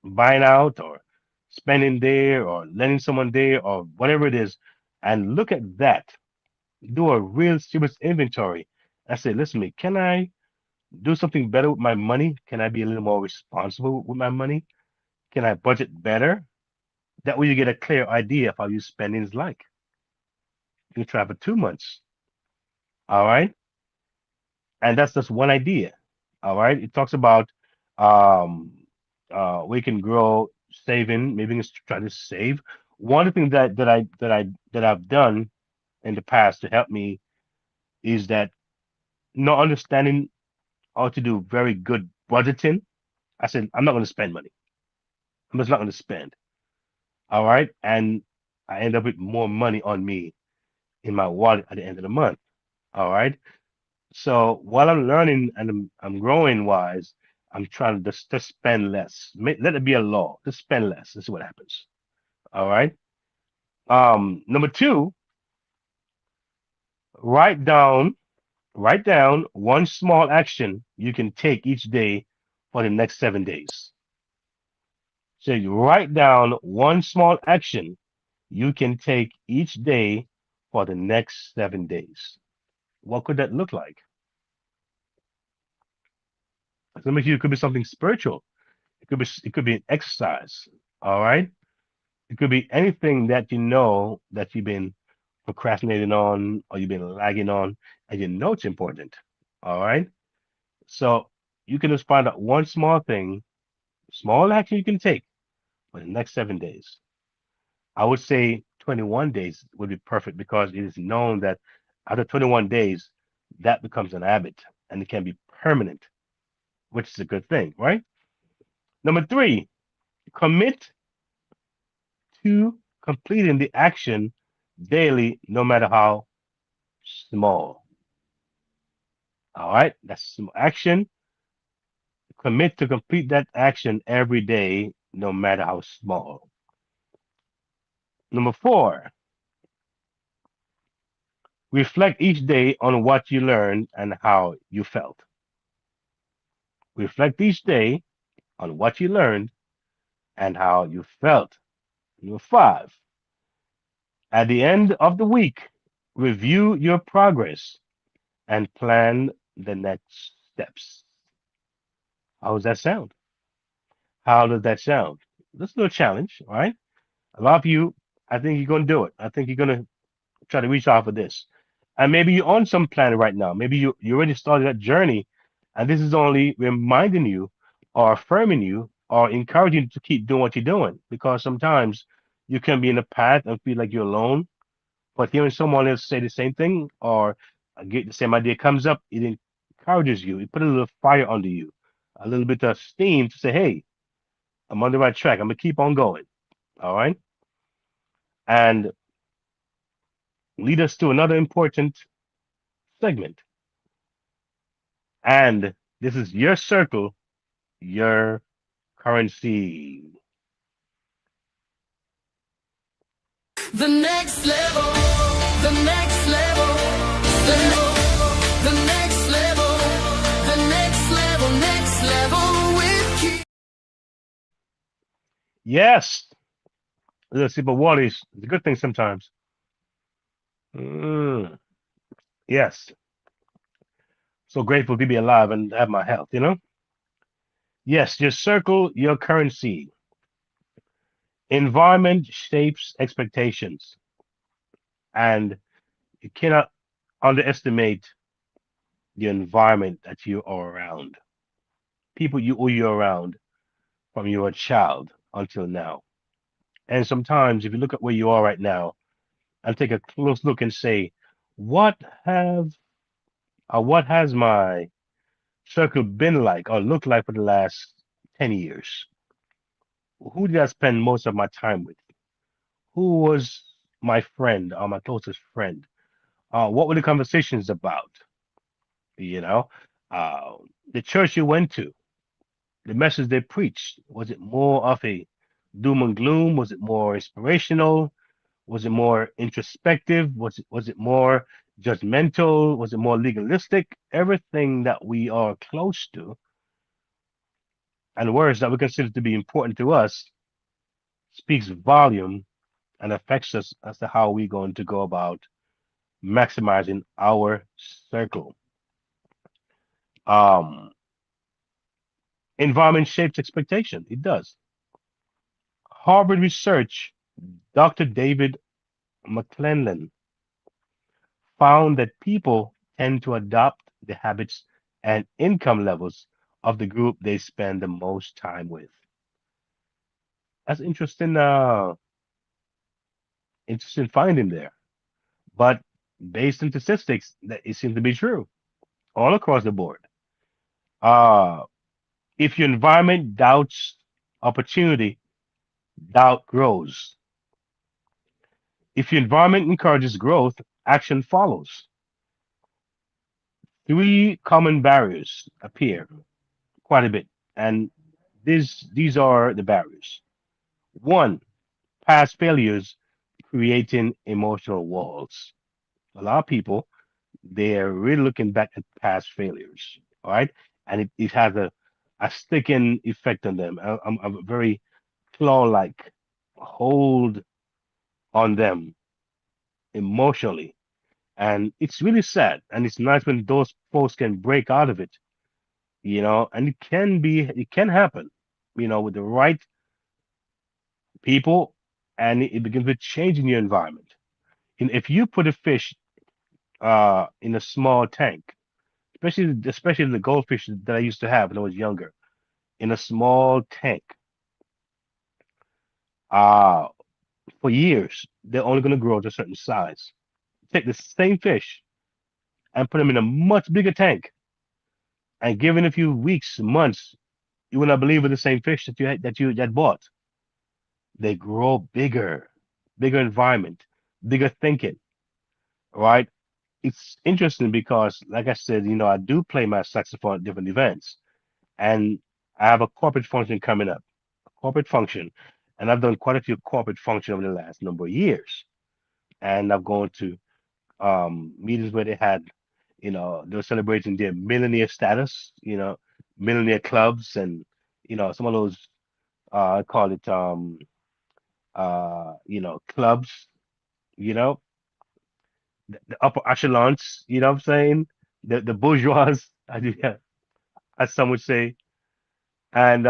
buying out or spending there or lending someone there or whatever it is. And look at that. Do a real serious inventory. I say, listen, can I do something better with my money? Can I be a little more responsible with my money? Can I budget better? That way you get a clear idea of how your spending is like. You can try for 2 months. All right. And that's just one idea. All right. It talks about um we can grow saving, maybe it's try to save. One of the things that I've done in the past to help me is that not understanding how to do very good budgeting. I said, I'm not going to spend money. I'm just not going to spend. All right. And I end up with more money on me in my wallet at the end of the month. All right. So while I'm learning and I'm growing wise, I'm trying to just spend less. Let it be a law. Just spend less. This is what happens. All right. Number two, write down write down one small action you can take each day for the next 7 days. So you write down one small action you can take each day for the next 7 days. What could that look like? Some of you, it could be something spiritual. It could be an exercise. All right. It could be anything that you know that you've been procrastinating on or you've been lagging on and you know it's important. All right. So you can just find out one small thing, small action you can take for the next 7 days. I would say 21 days would be perfect because it is known that after 21 days, that becomes an habit and it can be permanent. which is a good thing, right? Number three, commit to completing the action daily, no matter how small. All right, that's some action. Commit to complete that action every day, no matter how small. Number four, reflect each day on what you learned and how you felt. Reflect each day on what you learned and how you felt. Number five, at the end of the week, review your progress and plan the next steps. How does that sound? How does that sound? This is a little challenge, all right? A lot of you, I think you're going to do it. I think you're going to try to reach out for this. And maybe you're on some plan right now. Maybe you already started that journey, and this is only reminding you or affirming you or encouraging you to keep doing what you're doing. Because sometimes you can be in a path and feel like you're alone, but hearing someone else say the same thing or get the same idea comes up, it encourages you. It put a little fire under you, a little bit of steam to say, hey, I'm on the right track. I'm going to keep on going. All right. And lead us to another important segment. And this is your circle, your currency. The next level, the next level, the next level, the next level with Keith. Yes, a little sip of water is a good thing sometimes. Mm, yes, so grateful to be alive and have my health, you know? Yes, your circle, your currency. Environment shapes expectations, and you cannot underestimate the environment that you are around. People you're around from you were a child until now. And sometimes, if you look at where you are right now and take a close look and say, what have what has my circle been like or looked like for the last 10 years? Who did I spend most of my time with? Who was my friend or my closest friend? What were the conversations about? You know, uh, the church you went to, the message they preached, was it more of a doom and gloom? Was it more inspirational? Was it more introspective? Was it more judgmental? Was it more legalistic? Everything that we are close to and words that we consider to be important to us speaks volume and affects us as to how we're going to go about maximizing our circle. Um, Environment shapes expectation. It does. Harvard research, Dr. David McClellan found that people tend to adopt the habits and income levels of the group they spend the most time with. That's interesting finding there. But based on statistics, that it seems to be true all across the board. Uh, if your environment doubts opportunity, doubt grows. If your environment encourages growth, action follows. Three common barriers appear quite a bit, and these are the barriers. One, past failures creating emotional walls. A lot of people they're really looking back at past failures, all right, and it has a sticking effect on them, a very claw-like hold on them emotionally, and it's really sad. And it's nice when those folks can break out of it, and it can happen, with the right people, and it begins with changing your environment. And if you put a fish in a small tank, especially the goldfish that I used to have when I was younger, in a small tank, uh, for years, they're only going to grow to a certain size. Take the same fish and put them in a much bigger tank. And given a few weeks, months, you will not believe with the same fish that you bought. They grow bigger, bigger environment, bigger thinking, right? It's interesting because, like I said, I do play my saxophone at different events, and I have a corporate function coming up, a corporate function, and I've done quite a few corporate functions over the last number of years. And I've gone to meetings where they had, they were celebrating their millionaire status, millionaire clubs, and some of those I call it clubs, you know, the upper echelons, you know what I'm saying? The bourgeois, as some would say. And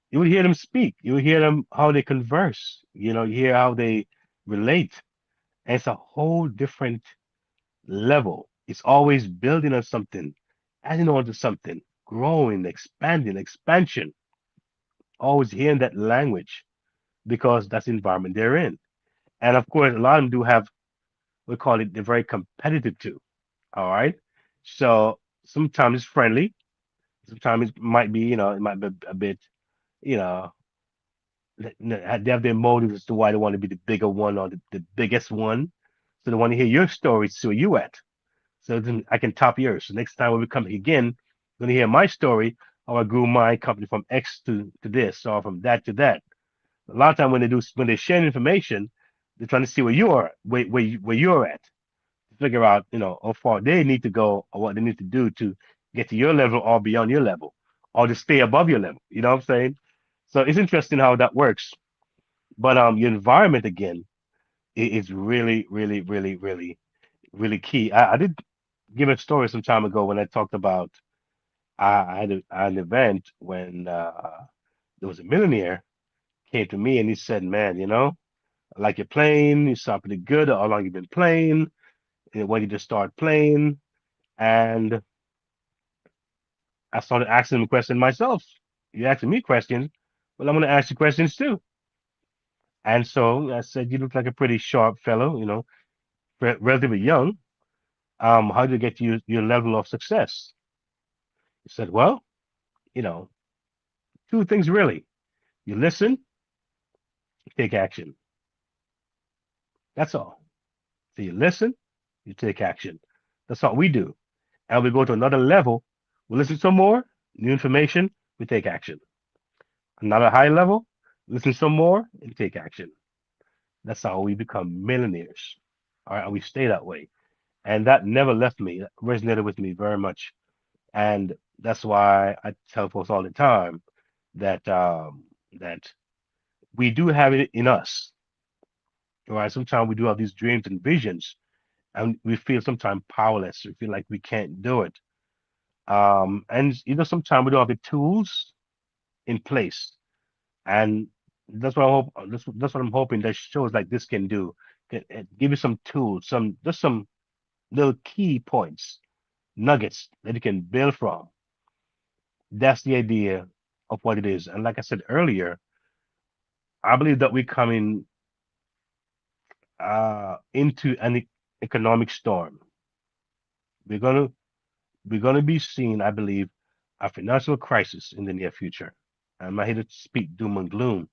you would hear them speak. You would hear them how they converse. You hear how they relate. And it's a whole different level. It's always building on something, adding on to something, growing, expanding, expansion. Always hearing that language because that's the environment they're in. And of course, a lot of them do have, we call it, they're very competitive too. All right. So sometimes it's friendly. Sometimes it might be, it might be a bit, you know, they have their motives as to why they want to be the bigger one or the biggest one. So they want to hear your story, so where you at. So then I can top yours. So next time when we come again, you're gonna hear my story, how I grew my company from X to this or from that to that. A lot of time when they share information, they're trying to see where you are, where you're at, to figure out, how far they need to go or what they need to do to get to your level or beyond your level, or to stay above your level. You know what I'm saying? So it's interesting how that works. But your environment again is really, really, really, really, really key. I did give a story some time ago when I talked about I had an event when there was a millionaire came to me and he said, "Man, I like your playing. You sound pretty good. How long you been playing? And when did you start playing?" And I started asking him questions myself. You asking me questions, well, I'm going to ask you questions too. And so I said, "You look like a pretty sharp fellow, relatively young. How did you get to your level of success?" He said, "Well, you know, two things really. You listen, you take action. That's all. So you listen, you take action. That's what we do. And we go to another level. We listen some more, new information, we take action. Another high level, listen some more, and take action. That's how we become millionaires. All right, and we stay that way. And that never left me. That resonated with me very much. And that's why I tell folks all the time that we do have it in us. All right, sometimes we do have these dreams and visions, and we feel sometimes powerless. We feel like we can't do it. And sometimes we don't have the tools in place, and that's what I hope. That's what I'm hoping that shows like this can do. Give you some tools, some little key points, nuggets that you can build from. That's the idea of what it is. And like I said earlier, I believe that we're coming into an economic storm. We're gonna we're gonna be seeing, I believe, a financial crisis in the near future. I'm not here to speak doom and gloom,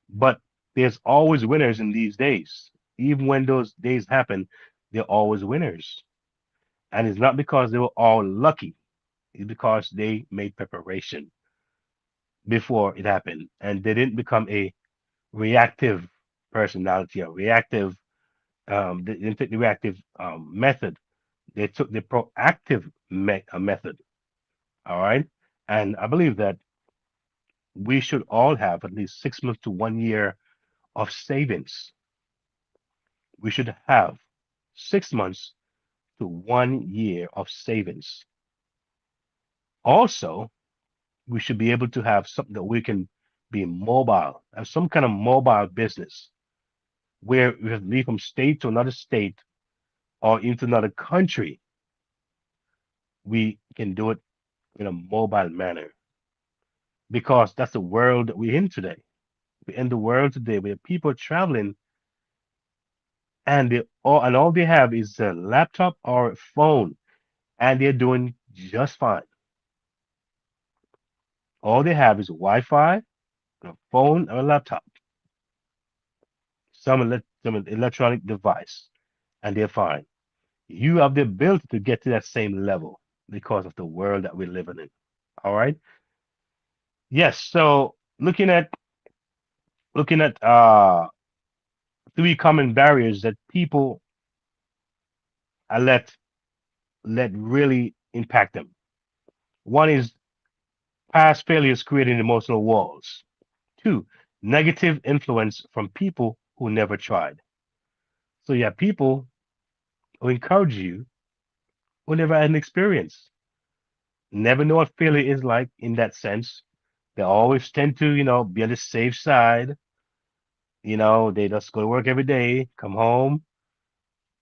but there's always winners in these days. Even when those days happen, they're always winners. And it's not because they were all lucky, it's because they made preparation before it happened. And they didn't become a reactive personality or reactive, they didn't take the reactive method. They took the proactive method. All right. And I believe that we should all have at least 6 months to 1 year of savings. We should have 6 months to 1 year of savings. Also, we should be able to have something that we can be mobile, have some kind of mobile business where we have to leave from state to another state or into another country. We can do it in a mobile manner because that's the world that we're in today. We're in the world today where people are traveling and all they have is a laptop or a phone and they're doing just fine. All they have is Wi-Fi, a phone, or a laptop, some electronic device, and they're fine. You have the ability to get to that same level because of the world that we're living in. All right. Yes. So looking at three common barriers that people let really impact them. One is past failures creating emotional walls. Two, negative influence from people who never tried. So you have people who encourage you who never had an experience, never know what failure is like in that sense. They always tend to, be on the safe side. They just go to work every day, come home,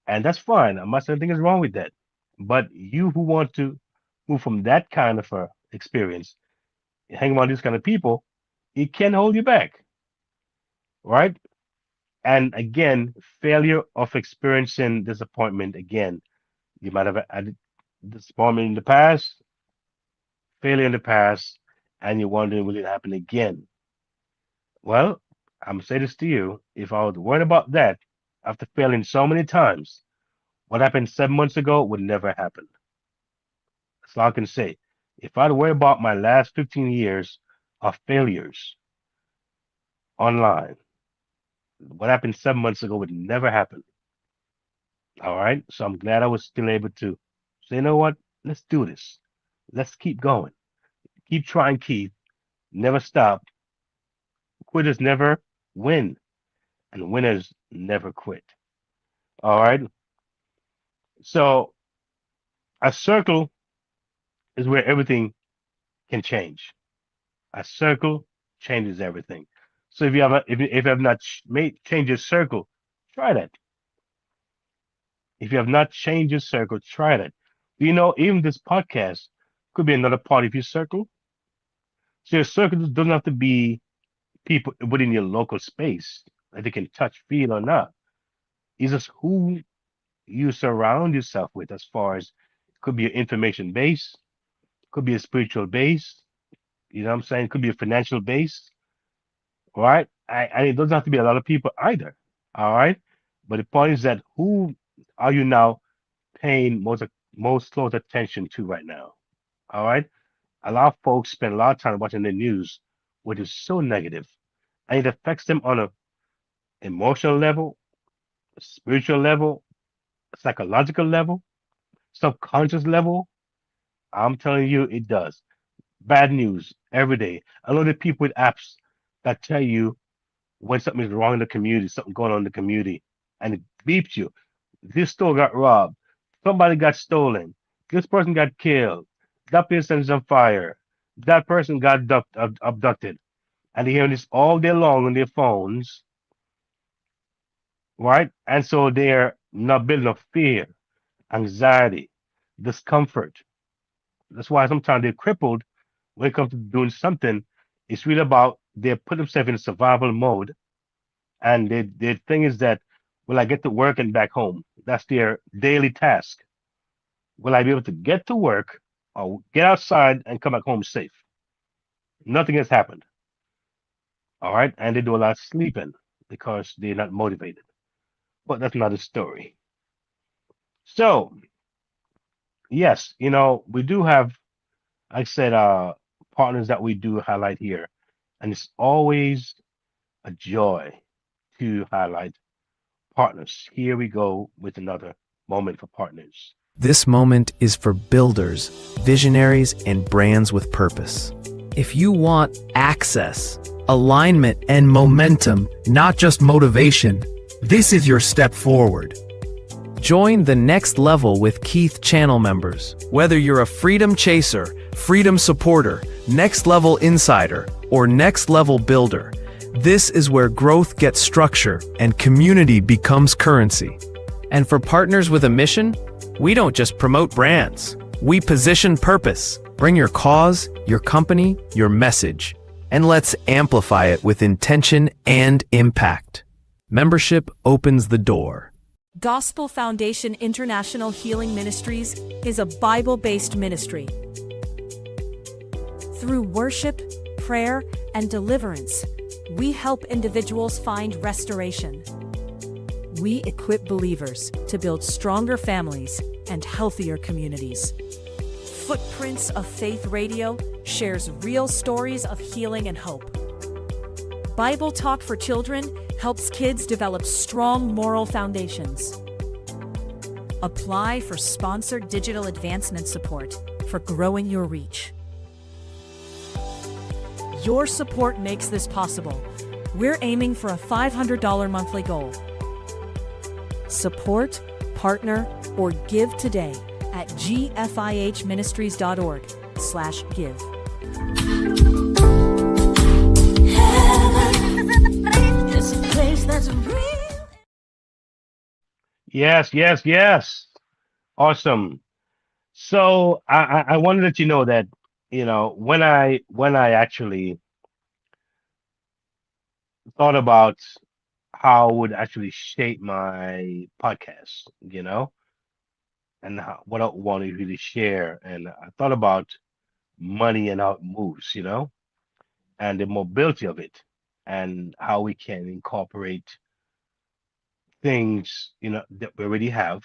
and that's fine. I'm not saying anything is wrong with that. But you who want to move from that kind of a experience, hang around these kind of people, it can hold you back, right? And again, failure of experiencing disappointment. Again, you might have had disappointment in the past, failure in the past, and you're wondering, will it happen again? Well, I'm gonna say this to you. If I was worried about that after failing so many times, what happened 7 months ago would never happen. That's all I can say. If I'd worry about my last 15 years of failures online, what happened 7 months ago would never happen. All right. So I'm glad I was still able to say, you know what? Let's do this. Let's keep going. Keep trying, Keith. Never stop. Quitters never win, and winners never quit. All right. So a circle is where everything can change. A circle changes everything. So if you have not made change your circle, try that. If you have not changed your circle, try that. Do you know even this podcast could be another part of your circle? So your circle doesn't have to be people within your local space that they can touch, feel, or not. It's just who you surround yourself with, as far as could be an information base, could be a spiritual base, you know what I'm saying? Could be a financial base, right? And it doesn't have to be a lot of people either. All right. But the point is that who are you now paying most close attention to right now? All right. A lot of folks spend a lot of time watching the news, which is so negative, and it affects them on a emotional level, spiritual level, psychological level, subconscious level. I'm telling you, it does. Bad news every day. I know the people with apps that tell you when something is wrong in the community, something going on in the community, and it beeps you. This store got robbed. Somebody got stolen. This person got killed. That person is on fire. That person got abducted. And they're hearing this all day long on their phones, right? And so they're not building up fear, anxiety, discomfort. That's why sometimes they're crippled when it comes to doing something. It's really about they put themselves in survival mode, and their thing is that will I get to work and back home? That's their daily task. Will I be able to get to work or get outside and come back home safe? Nothing has happened. All right, and they do a lot of sleeping because they're not motivated. But that's another story. So yes, we do have, like I said, partners that we do highlight here, and it's always a joy to highlight partners. Here we go with another moment for partners. This moment is for builders, visionaries, and brands with purpose. If you want access, alignment, and momentum, not just motivation, this is your step forward. Join the next level with Keith channel members. Whether you're a freedom chaser, freedom supporter, next level insider, or next level builder, this is where growth gets structure and community becomes currency. And for partners with a mission, we don't just promote brands. We position purpose. Bring your cause, your company, your message, and let's amplify it with intention and impact. Membership opens the door. Gospel Foundation International Healing Ministries is a Bible-based ministry Through worship, prayer, and deliverance, we help individuals find restoration. We equip believers to build stronger families and healthier communities. Footprints of Faith Radio shares real stories of healing and hope. Bible Talk for Children helps kids develop strong moral foundations. Apply for sponsored digital advancement support for growing your reach. Your support makes this possible. We're aiming for a $500 monthly goal. Support, partner, or give today at gfihministries.org/give. It's a place that's real. Yes, yes, yes. Awesome. So I want to let you know that, when I actually thought about how I would actually shape my podcast, and what I want to really share, and I thought about money and how it moves, and the mobility of it, and how we can incorporate things, that we already have,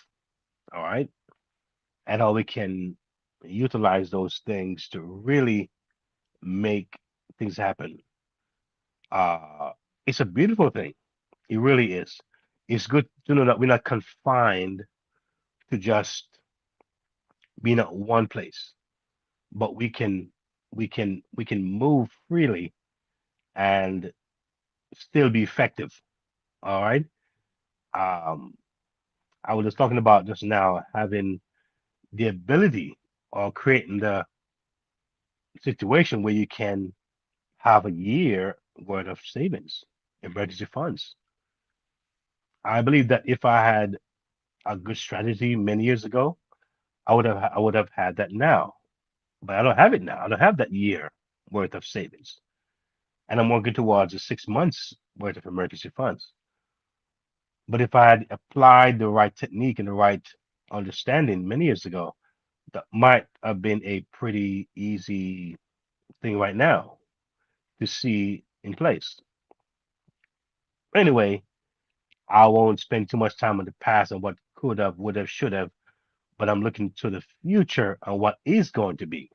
all right, and how we can utilize those things to really make things happen. Uh, it's a beautiful thing. It really is. It's good to know that we're not confined to just being at one place, but we can move freely and still be effective. All right. Um, I was just talking about just now having the ability or creating the situation where you can have a year worth of savings, emergency funds. I believe that if I had a good strategy many years ago, I would have had that now. But I don't have it now. I don't have that year worth of savings. And I'm working towards a 6 months worth of emergency funds. But if I had applied the right technique and the right understanding many years ago, that might have been a pretty easy thing right now to see in place. Anyway, I won't spend too much time on the past and what could have, would have, should have, but I'm looking to the future and what is going to be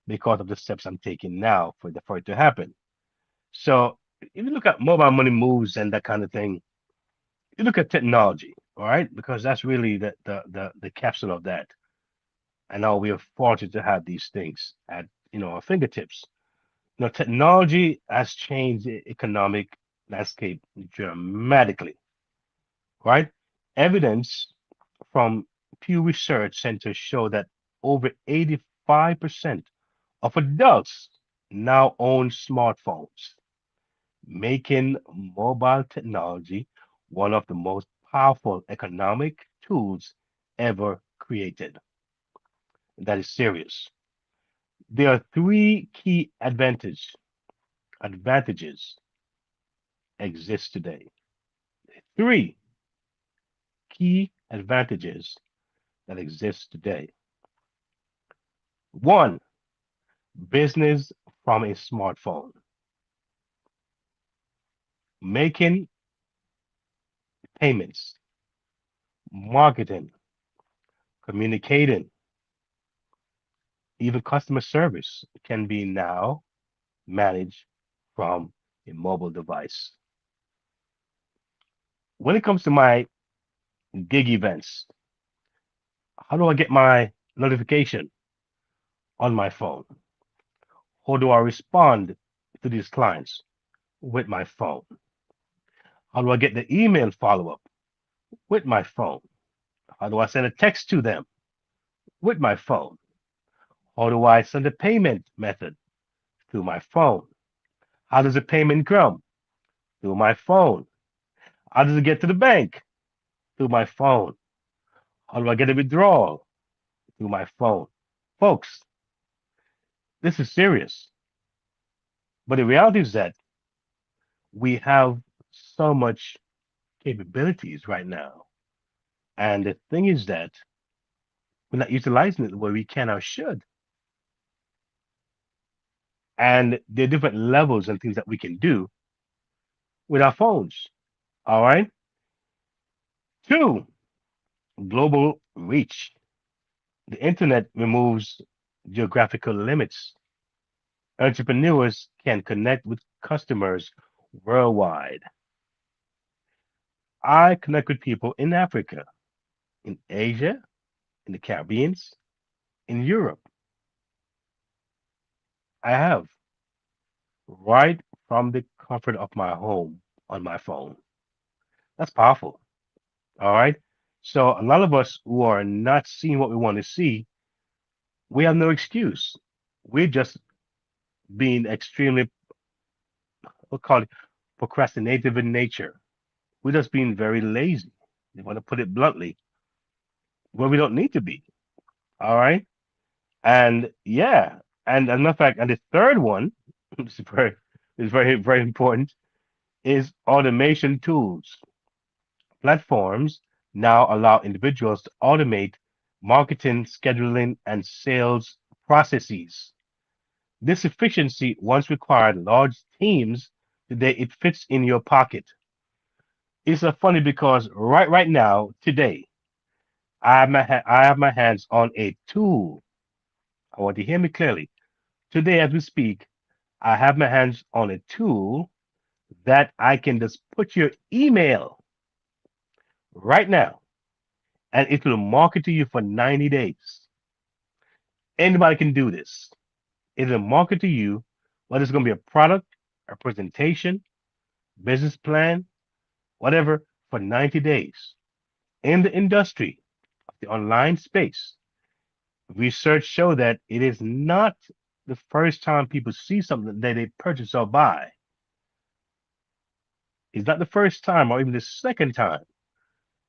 because of the steps I'm taking now for it to happen. So if you look at mobile money moves and that kind of thing, you look at technology, all right, because that's really the capsule of that. And now we are fortunate to have these things at our fingertips. Technology has changed the economic landscape dramatically, right? Evidence from Pew Research Center show that over 85% of adults now own smartphones, making mobile technology one of the most powerful economic tools ever created. That is serious. There are three key advantages exist today. Three key advantages that exist today. One, business from a smartphone, making payments, marketing, communicating, even customer service can be now managed from a mobile device. When it comes to my gig events, how do I get my notification on my phone? How do I respond to these clients with my phone? How do I get the email follow up with my phone? How do I send a text to them with my phone? How do I send a payment method through my phone? How does the payment come? Through my phone. How does it get to the bank? Through my phone. How do I get a withdrawal? Through my phone. Folks, this is serious. But the reality is that we have so much capabilities right now. And the thing is that we're not utilizing it where we can or should. And there are different levels and things that we can do with our phones. All right. Two, global reach. The internet removes geographical limits. Entrepreneurs can connect with customers worldwide. I connect with people in Africa, in Asia, in the Caribbean, in Europe. I have right from the comfort of my home on my phone. That's powerful. All right. So a lot of us who are not seeing what we want to see, we have no excuse. We're just being extremely, we'll call it procrastinative in nature. We're just being very lazy. You want to put it bluntly, where we don't need to be. All right. And yeah, and as a matter of fact, and the third one, is very important, is automation tools. Platforms now allow individuals to automate marketing, scheduling, and sales processes. This efficiency once required large teams. Today, it fits in your pocket. It's funny because right now, today, I have my hands on a tool. I want to hear me clearly. Today, as we speak, I have my hands on a tool that I can just put your email right now, and it will market to you for 90 days. Anybody can do this. It will market to you, whether it's going to be a product, a presentation, business plan, whatever, for 90 days. In the industry of the online space, research show that it is not the first time people see something that they purchase or buy. It's not the first time or even the second time.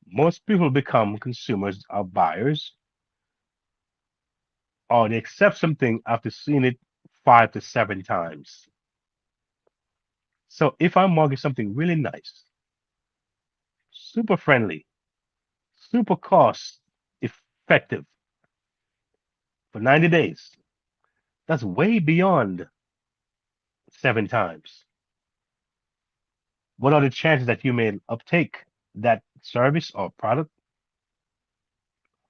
Most people become consumers or buyers, or they accept something after seeing it 5 to 7 times. So if I market something really nice, super friendly, super cost effective for 90 days, that's way beyond 7 times. What are the chances that you may uptake that service or product?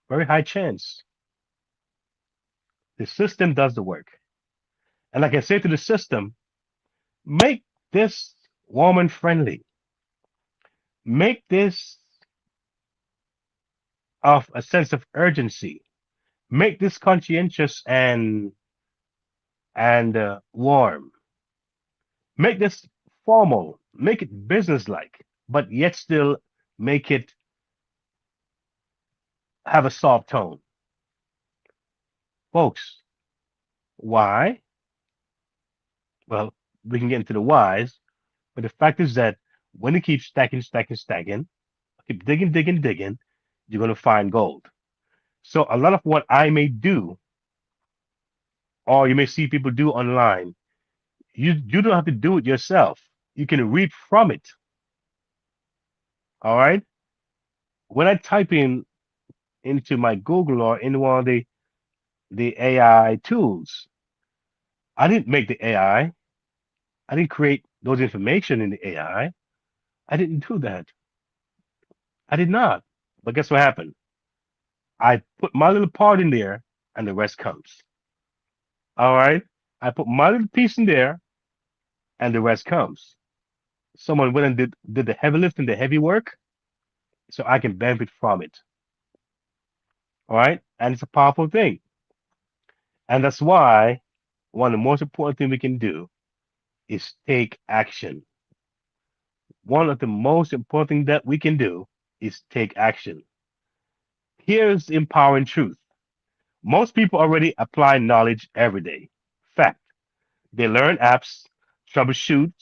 Very high chance. The system does the work. And like I say to the system, make this warm and friendly. Make this of a sense of urgency. Make this conscientious and warm. Make this formal. Make it business-like, but yet still make it have a soft tone. Folks, why? Well, we can get into the whys, but the fact is that when you keep stacking, stacking, stacking, keep digging, digging, digging, you're going to find gold. So a lot of what I may do, or you may see people do online, you don't have to do it yourself. You can read from it. All right. When I type in into my Google or in one of the AI tools, I didn't make the AI. I didn't create those information in the AI. I didn't do that. I did not. But guess what happened? I put my little part in there, and the rest comes. All right. I put my little piece in there, and the rest comes. Someone went and did the heavy lifting, the heavy work, so I can benefit from it. All right. And it's a powerful thing. And that's why one of the most important things we can do is take action. One of the most important things that we can do is take action. Here's the empowering truth. Most people already apply knowledge every day. Fact. They learn apps, troubleshoot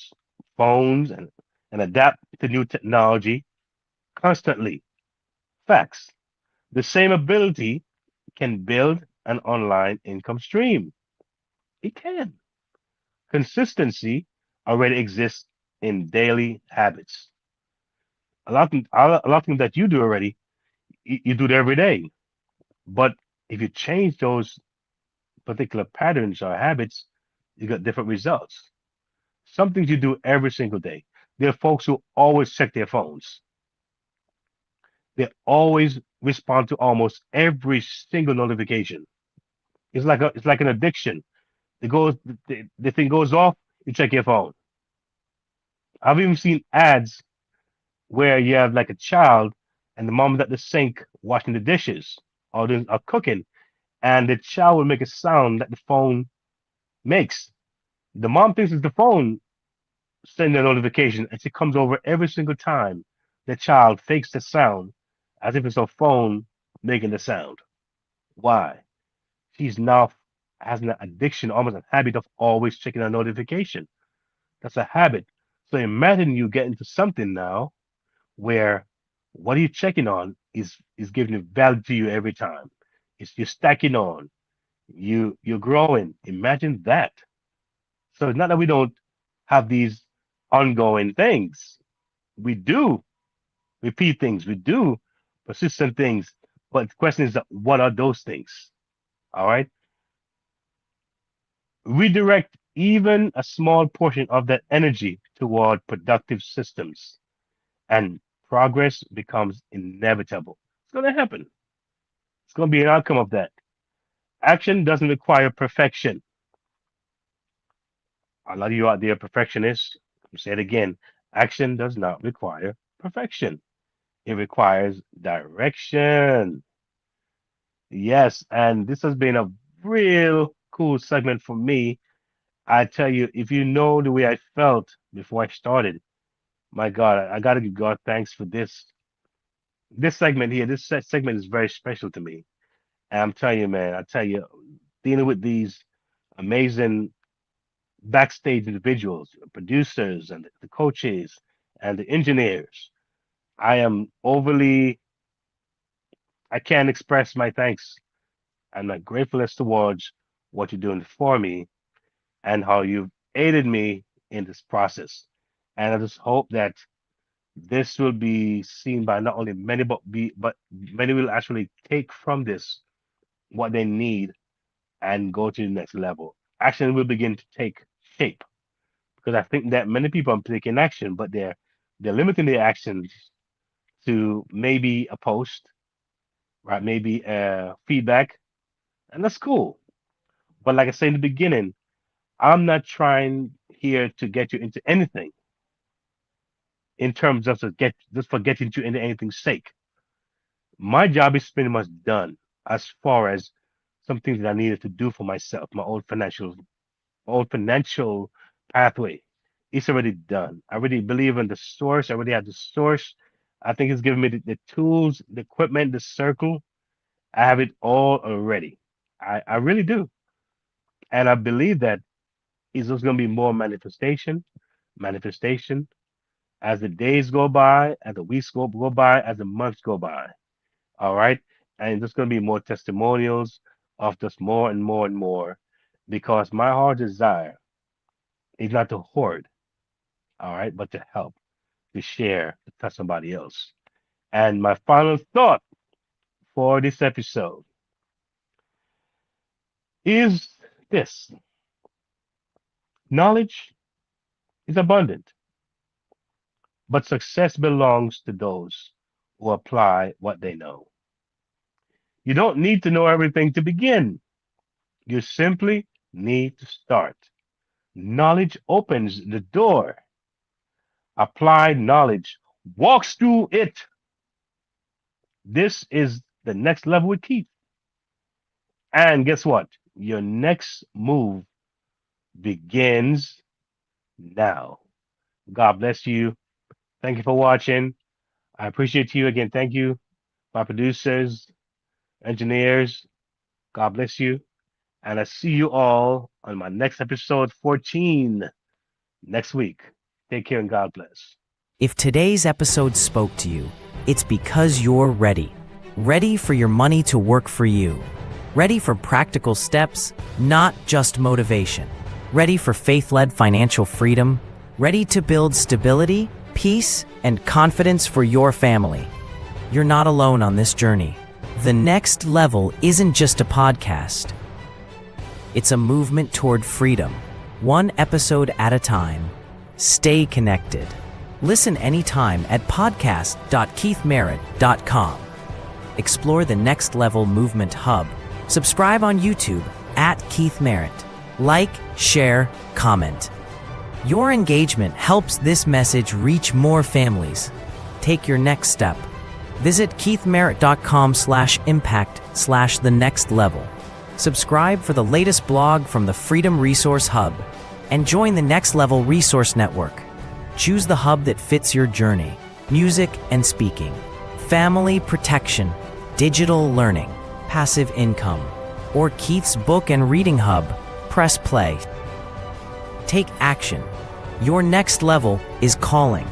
phones, and adapt to new technology constantly. Facts. The same ability can build an online income stream. It can. Consistency already exists in daily habits. A lot of things that you do already, you do it every day. But if you change those particular patterns or habits, you got different results. Some things you do every single day. There are folks who always check their phones. They always respond to almost every single notification. It's like an addiction. It goes the thing goes off, you check your phone. I've even seen ads where you have like a child and the mom is at the sink washing the dishes or cooking, and the child will make a sound that the phone makes. The mom thinks it's the phone sending a notification, and she comes over every single time the child fakes the sound as if it's her phone making the sound. Why? She's now has an addiction, almost a habit of always checking a notification. That's a habit. So imagine you get into something now where what are you checking on is giving value to you every time. It's you're stacking on. You're growing. Imagine that. So it's not that we don't have these ongoing things. We do repeat things. We do persistent things. But the question is that what are those things? All right. Redirect even a small portion of that energy toward productive systems, and progress becomes inevitable. It's going to happen. It's going to be an outcome of that. Action doesn't require perfection. A lot of you out there, perfectionists, I'll say it again. Action does not require perfection. It requires direction. Yes, and this has been a real cool segment for me. I tell you, if you know the way I felt before I started, my God, I got to give God thanks for this segment here. This segment is very special to me. And I'm telling you, man, I tell you, dealing with these amazing backstage individuals, producers, and the coaches, and the engineers, I am overly, I can't express my thanks and my gratefulness towards what you're doing for me and how you've aided me in this process. And I just hope that this will be seen by not only many, but many will actually take from this what they need and go to the next level. Action will begin to take shape because I think that many people are taking action, but they're limiting their actions to maybe a post, right? Maybe feedback, and that's cool. But like I said in the beginning, I'm not trying here to get you into anything in terms of just for getting you into anything's sake. My job is pretty much done as far as some things that I needed to do for myself, my own financial pathway. It's already done. I already believe in the source. I already have the source. I think it's given me the tools, the equipment, the circle. I have it all already. I really do. And I believe that it's just going to be more manifestation as the days go by, as the weeks go by, as the months go by. All right. And there's going to be more testimonials of just more and more and more because my heart desire is not to hoard, all right, but to help, to share, to touch somebody else. And my final thought for this episode is this: knowledge is abundant, but success belongs to those who apply what they know. You don't need to know everything to begin. You simply need to start. Knowledge opens the door. Applied knowledge walks through it. This is the next level with Keith. And guess what? Your next move begins now. God bless you. Thank you for watching. I appreciate you again. Thank you, my producers, engineers. God bless you. And I see you all on my next episode 14 next week. Take care and God bless. If today's episode spoke to you, it's because you're ready. Ready for your money to work for you. Ready for practical steps, not just motivation. Ready for faith-led financial freedom. Ready to build stability, peace, and confidence for your family. You're not alone on this journey. The Next Level isn't just a podcast. It's a movement toward freedom, one episode at a time. Stay connected. Listen anytime at podcast.keithmerritt.com. Explore the Next Level Movement Hub. Subscribe on YouTube at Keith Merritt. Like, share, comment. Your engagement helps this message reach more families. Take your next step. Visit keithmerritt.com/impact/the next level. Subscribe for the latest blog from the Freedom Resource Hub and join the Next Level Resource Network. Choose the hub that fits your journey: music and speaking, family protection, digital learning, passive income, or Keith's book and reading hub. Press play. Take action. Your next level is calling.